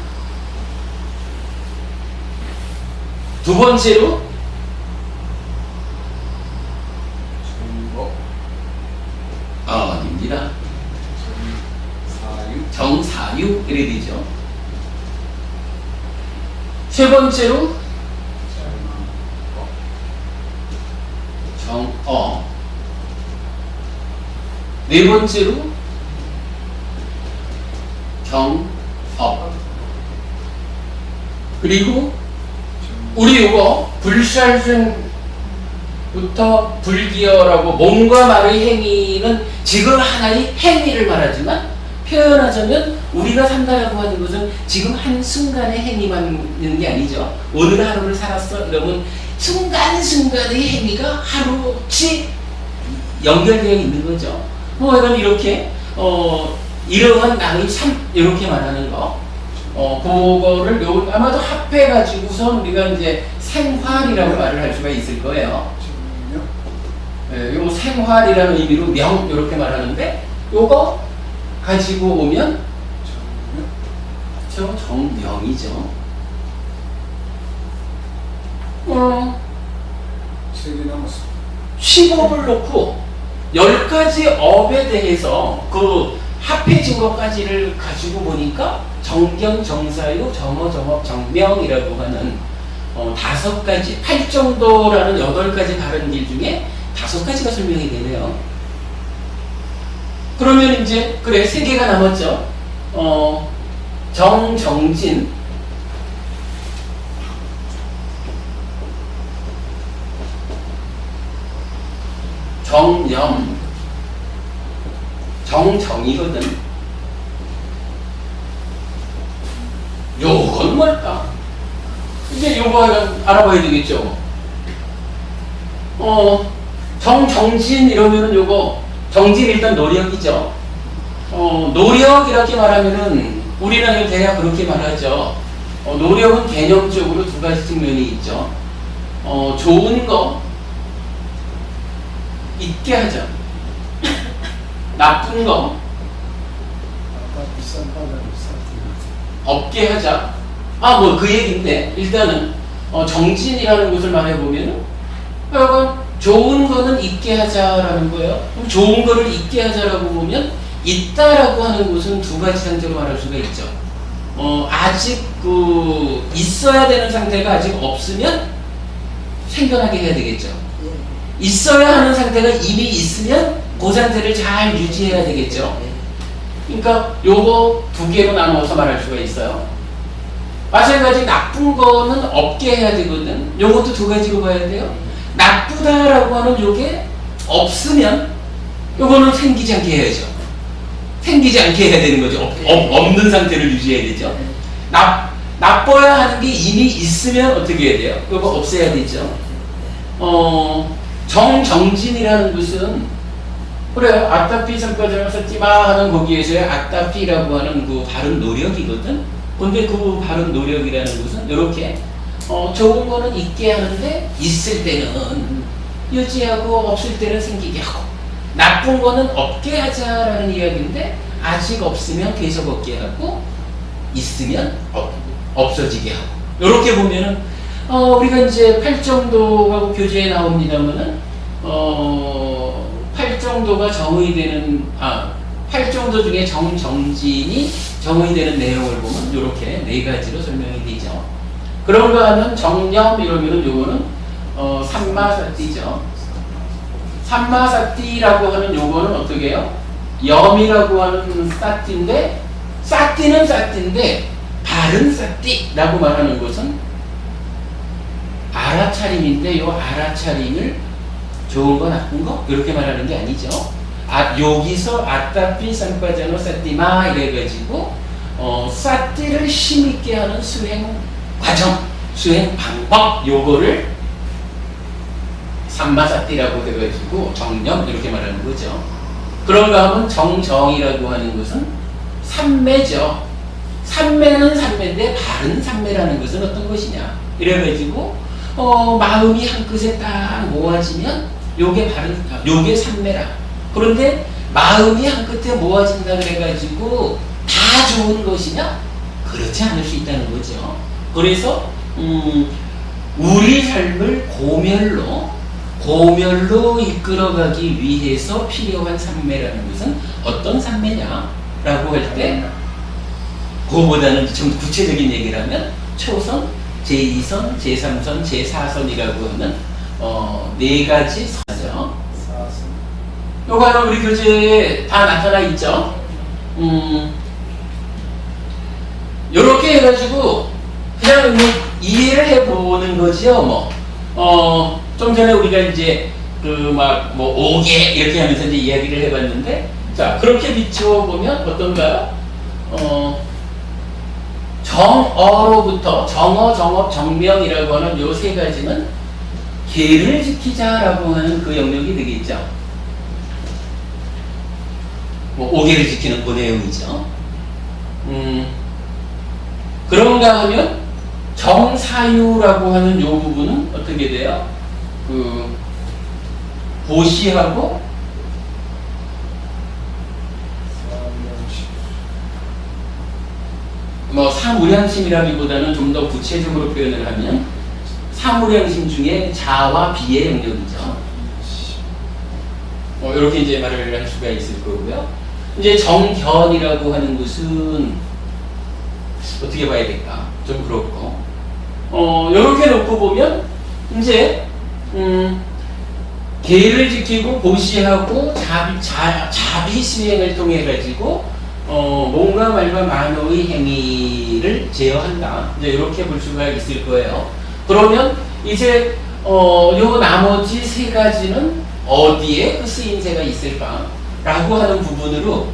두 번째로 아닙니다. 정사유 이래 되죠. 세 번째로 정어, 네 번째로 정업, 그리고 우리 이거 불살생부터 불기어라고 몸과 말의 행위는 지금 하나의 행위를 말하지만 표현하자면 우리가 산다라고 하는 것은 지금 한 순간의 행위만 있는 게 아니죠. 오늘 하루를 살았어 이러면 순간순간의 행위가 하루치 연결되어 있는 거죠. 뭐 이건 이렇게 이러한 나의 삶 이렇게 말하는 거 그거를 아마도 합해가지고선 우리가 이제 생활이라고 말을 할 수가 있을 거예요. 요 생활이라는 의미로 명 이렇게 말하는데 요거 가지고 오면 저 정명이죠. 3개 남았어. 15을 놓고 10가지 업에 대해서 그 합해진 것까지를 가지고 보니까 정견, 정사유, 정어, 정업, 정명이라고 하는 5가지, 8정도라는 8가지 발언길 중에 5가지가 설명이 되네요. 그러면 이제 그래 3개가 남았죠. 정진, 정념, 정정이거든. 요건 뭘까? 이제 요거 알아봐야 되겠죠. 정정진 이러면은 요거 정진 일단 노력이죠. 노력 이렇게 말하면은 우리나라는 대략 그렇게 말하죠. 노력은 개념적으로 2가지 측면이 있죠. 좋은 거 있게 하자. 나쁜 거 없게 하자. 뭐 그 얘기인데 일단은 정진이라는 것을 말해보면 여러분 좋은 거는 있게 하자라는 거예요. 그럼 좋은 거를 있게 하자라고 보면 있다라고 하는 것은 2가지 상태로 말할 수가 있죠. 아직 있어야 되는 상태가 아직 없으면 생겨나게 해야 되겠죠. 있어야 하는 상태가 이미 있으면 그 상태를 잘 유지해야 되겠죠. 그러니까 요거 2개로 나누어서 말할 수가 있어요. 마찬가지 나쁜 거는 없게 해야 되거든. 요것도 2가지로 봐야 돼요. 나쁘다라고 하는 요게 없으면 요거는 생기지 않게 해야죠. 생기지 않게 해야 되는 거죠. 없는 상태를 유지해야 되죠. 나빠야 하는 게 이미 있으면 어떻게 해야 돼요? 그거 없애야 되죠. 정정진이라는 것은 그래요. 아따피 성과자랑 썼지마 하는 거기에서의 아따피라고 하는 그 발음 노력이거든. 근데 그 발음 노력이라는 것은 이렇게 좋은 거는 있게 하는데 있을 때는 유지하고 없을 때는 생기게 하고 나쁜 거는 없게 하자라는 이야기인데 아직 없으면 계속 없게 하고 있으면 없어지게 하고 이렇게 보면은 우리가 이제 8정도하고 교재에 나옵니다만은 8정도가 정의되는 8정도 중에 정진이 정의되는 내용을 보면 이렇게 네 가지로 설명이 되죠. 그런가 하면 정념 이러면은 요거는 삼마사띠죠. 삼마사띠라고 하는 요거는 어떻게 해요? 염이라고 하는 사띠인데 사띠는 사띠인데 바른 사띠라고 말하는 것은 알아차림인데 요 알아차림을 좋은 거 나쁜 거 이렇게 말하는 게 아니죠. 여기서 아따피 산파자노 사띠마 이래가지고 사띠를 힘있게 하는 수행 과정, 수행 방법 요거를 삼마사띠라고 해가지고 정념 이렇게 말하는 거죠. 그런가 하면 정정이라고 하는 것은 삼매죠. 삼매는 삼매인데 바른 삼매라는 것은 어떤 것이냐 이래가지고 마음이 한 끝에 딱 모아지면 요게 삼매라. 그런데 마음이 한 끝에 모아진다 그래가지고 다 좋은 것이냐? 그렇지 않을 수 있다는 거죠. 그래서 우리 삶을 고멸로 이끌어가기 위해서 필요한 삼매라는 것은 어떤 삼매냐라고 할 때 그거보다는 좀 구체적인 얘기를 하면 초선, 제2선, 제3선, 제4선이라고 하는 네 가지 선이죠. 요거는 우리 교재에 다 나타나 있죠. 요렇게 해가지고 그냥 뭐 이해를 해보는 거지요. 좀 전에 우리가 이제 뭐 5개 이렇게 하면서 이제 이야기를 해봤는데, 자 그렇게 비춰보면 어떤가요? 정어로부터 정어, 정업, 정명이라고 하는 요 세 가지는 계를 지키자라고 하는 그 영역이 되겠죠. 뭐 5개를 지키는 그 내용이죠. 그런가 하면 정사유라고 하는 요 부분은 어떻게 돼요? 보시하고 뭐 사무량심이라기보다는 좀 더 구체적으로 표현을 하면 사무량심 중에 자와 비의 영역이죠. 이렇게 이제 말을 할 수가 있을 거고요. 이제 정견이라고 하는 것은 어떻게 봐야 될까? 좀 그렇고 이렇게 놓고 보면 이제 계를 지키고 보시하고 자비 수행을 통해 가지고 몸과 말과 만호의 행위를 제어한다. 이제 이렇게 볼 수가 있을 거예요. 그러면 이제 요 나머지 세 가지는 어디에 그 쓰임새가 있을까라고 하는 부분으로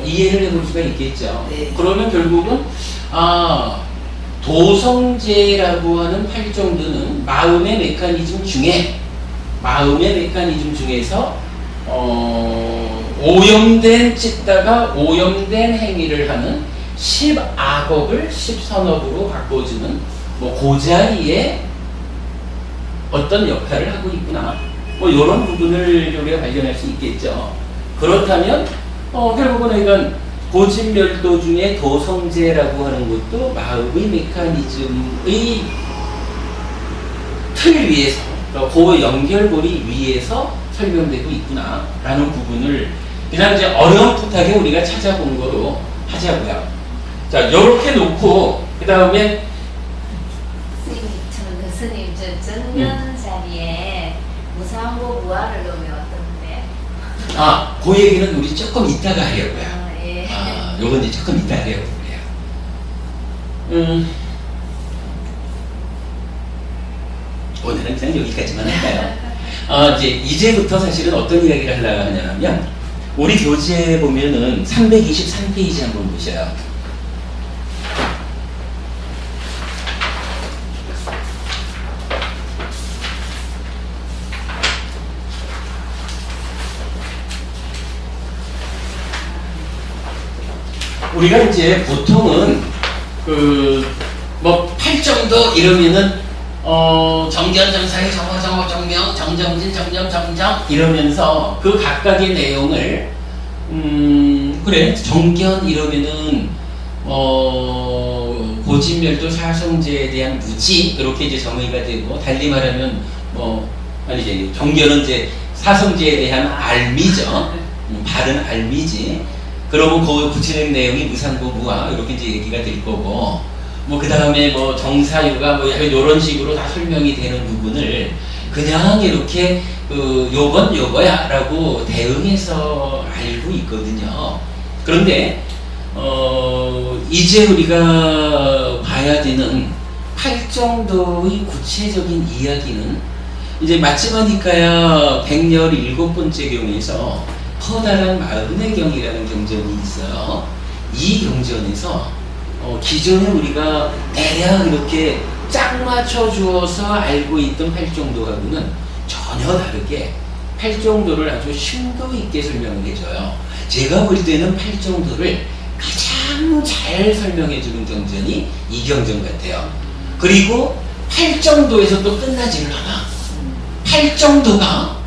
이해를 해볼 수가 있겠죠. 네. 그러면 결국은 도성제라고 하는 8정도는 마음의 메커니즘 중에서 오염된 찢다가 오염된 행위를 하는 10악업을 10선업으로 바꿔주는 뭐 그 자리에 어떤 역할을 하고 있구나. 뭐 이런 부분을 우리가 발견할 수 있겠죠. 그렇다면 결국은 이건 고진멸도 중에 도성제라고 하는 것도 마음의 메커니즘의 틀 위에서 그 연결고리 위에서 설명되고 있구나 라는 부분을 그냥 이제 어렴풋하게 우리가 찾아본 거로 하자고요. 자, 요렇게 놓고 그 다음에 스님, 저 정면 자리에 무상고 무아를 넣으면 어떤데? 그 얘기는 우리 조금 이따가 하려고요. 예. 요건 이제 조금 이따 하려고 그래요. 오늘은 그냥 여기까지만 할까요? 이제부터 사실은 어떤 이야기를 하려고 하냐면, 우리 교재에 보면은 323페이지 한번 보셔요. 우리가 이제 보통은 뭐 팔정도 이러면은 정견정사의 정호 정명 정정진 정정 정정 이러면서 그 각각의 내용을 그래 정견 이러면은 고진멸도 사성제에 대한 무지 이렇게 이제 정의가 되고, 달리 말하면 아니지, 정견은 이제 사성제에 대한 알미죠. 바른 알미지. 그러면 그 구체적 내용이 무상고 무아 이렇게 이제 얘기가 될 거고, 뭐 그 다음에 뭐 정사유가 뭐 약간 이런 식으로 다 설명이 되는 부분을 그냥 이렇게 요건 요거야라고 대응해서 알고 있거든요. 그런데 이제 우리가 봐야 되는 팔정도의 구체적인 이야기는 이제 마치마니까야 117번째 경에서 커다란 40경이라는 경전이 있어요. 이 경전에서 기존에 우리가 대략 이렇게 짝 맞춰 주어서 알고 있던 팔정도하고는 전혀 다르게 팔정도를 아주 심도 있게 설명을 해줘요. 제가 볼 때는 팔정도를 가장 잘 설명해 주는 경전이 이 경전 같아요. 그리고 팔정도에서 또 끝나지를 않아. 팔정도가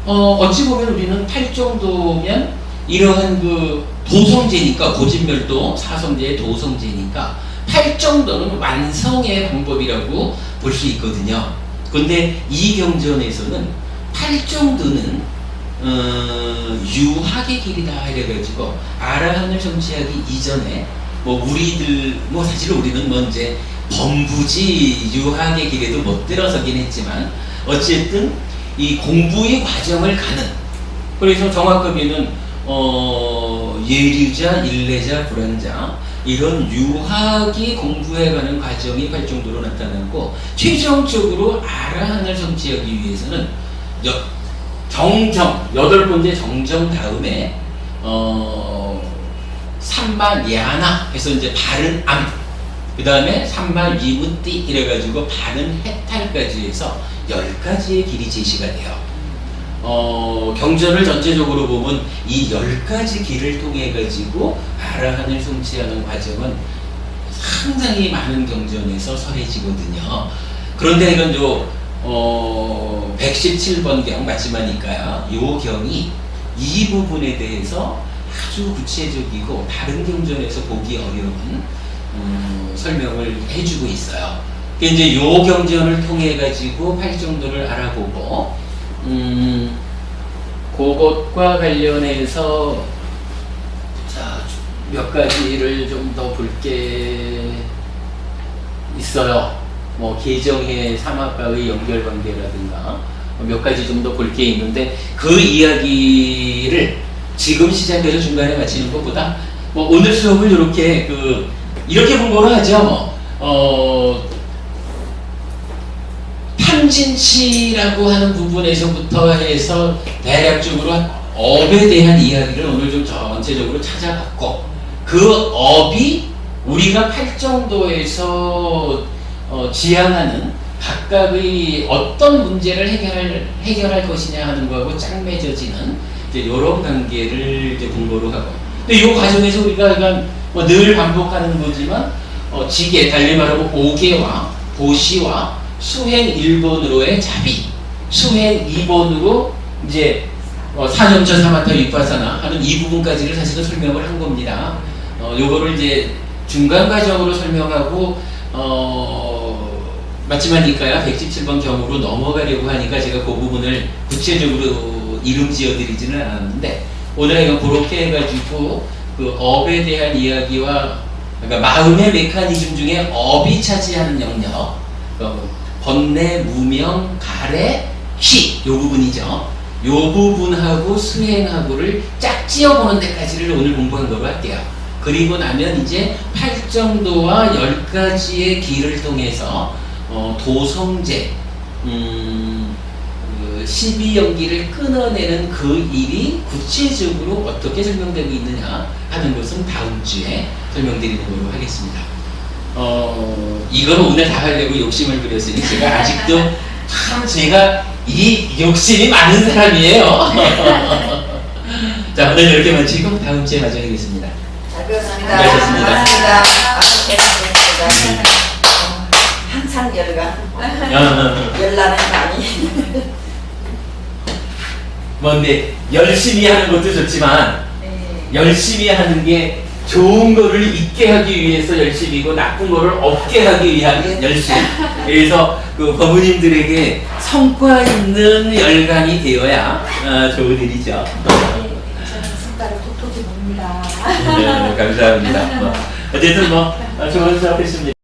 어찌 보면 우리는 팔정도면 이러한 도성제니까, 고진멸도 사성제의 도성제니까 팔정도는 완성의 방법이라고 볼 수 있거든요. 근데 이 경전에서는 팔정도는 유학의 길이다 이래가지고 아라한을 성취하기 이전에 우리들 사실 우리는 이제 범부지 유학의 길에도 못 들어서긴 했지만 어쨌든 이 공부의 과정을 가는, 그래서 정확하게는 예류자, 일례자, 불안자 이런 유학이 공부해가는 과정이 팔정도로 나타나고, 최종적으로 아라한을 성취하기 위해서는 정정, 8번째 정정 다음에 삼반 야나 해서 이제 바른 암, 그 다음에 삼반 위무띠 이래가지고 바른 해탈까지 해서 10가지의 길이 제시가 돼요. 경전을 전체적으로 보면 이 10가지 길을 통해 가지고 아라한을 성취하는 과정은 상당히 많은 경전에서 설해지거든요. 그런데 이건 117번 경 마지막이니까요. 요 경이 이 부분에 대해서 아주 구체적이고 다른 경전에서 보기 어려운 설명을 해주고 있어요. 이제 요 경전을 통해 가지고 팔정도를 알아보고, 그것과 관련해서 몇 가지를 좀 더 볼 게 있어요. 계정의 삼합과의 연결관계라든가 몇 가지 좀 더 볼 게 있는데, 그 이야기를 지금 시작해서 중간에 마치는 것보다 오늘 수업을 이렇게 공부를 하죠. 탐진치라고 하는 부분에서부터 해서 대략적으로 업에 대한 이야기를 오늘 좀 전체적으로 찾아봤고, 그 업이 우리가 팔정도에서 지향하는 각각의 어떤 문제를 해결할 것이냐 하는 거하고 짝 맺어지는 이런 관계를 이제 공부를 하고, 근데 이 과정에서 우리가 늘 반복하는 거지만 지계, 달리 말하고 오계와 보시와 수행 1번으로의 자비, 수행 2번으로 이제 사점차 사마타 위파사나 하는 이 부분까지를 사실은 설명을 한 겁니다. 요거를 이제 중간 과정으로 설명하고 마지막이니까요 117번 경으로 넘어가려고 하니까 제가 그 부분을 구체적으로 이름 지어드리지는 않았는데, 오늘 이거 그렇게 해가지고 그 업에 대한 이야기와, 그러니까 마음의 메커니즘 중에 업이 차지하는 영역, 번뇌, 무명, 가래, 희, 요 부분이죠. 요 부분하고 수행하고를 짝 지어보는 데까지를 오늘 공부한 거로 할게요. 그리고 나면 이제 팔정도와 10가지의 길을 통해서 도성제, 12연기를 끊어내는 그 일이 구체적으로 어떻게 설명되고 있느냐 하는 것은 다음 주에 설명드리는 걸로 하겠습니다. 이거는 오늘 다 하려고 욕심을 부렸으니 제가 아직도 제가 이 욕심이 많은 사람이에요. 자, 오늘 이렇게 마치고 다음 주에 마치겠습니다. 잘 배웠습니다. 수고하셨습니다. 고맙습니다. 고생하셨습니다. 항상 열나는 많이. 뭐 근데 열심히 하는 것도 좋지만 열심히 하는 게 좋은 거를 있게 하기 위해서 열심이고 나쁜 거를 없게 하기 위한 열심. 그래서 그 법무님들에게 성과 있는 열강이 되어야 좋은 일이죠. 저는 손가락 톡톡히 봅니다. 네, 감사합니다. 어쨌든 뭐 좋은 수업 했습니다.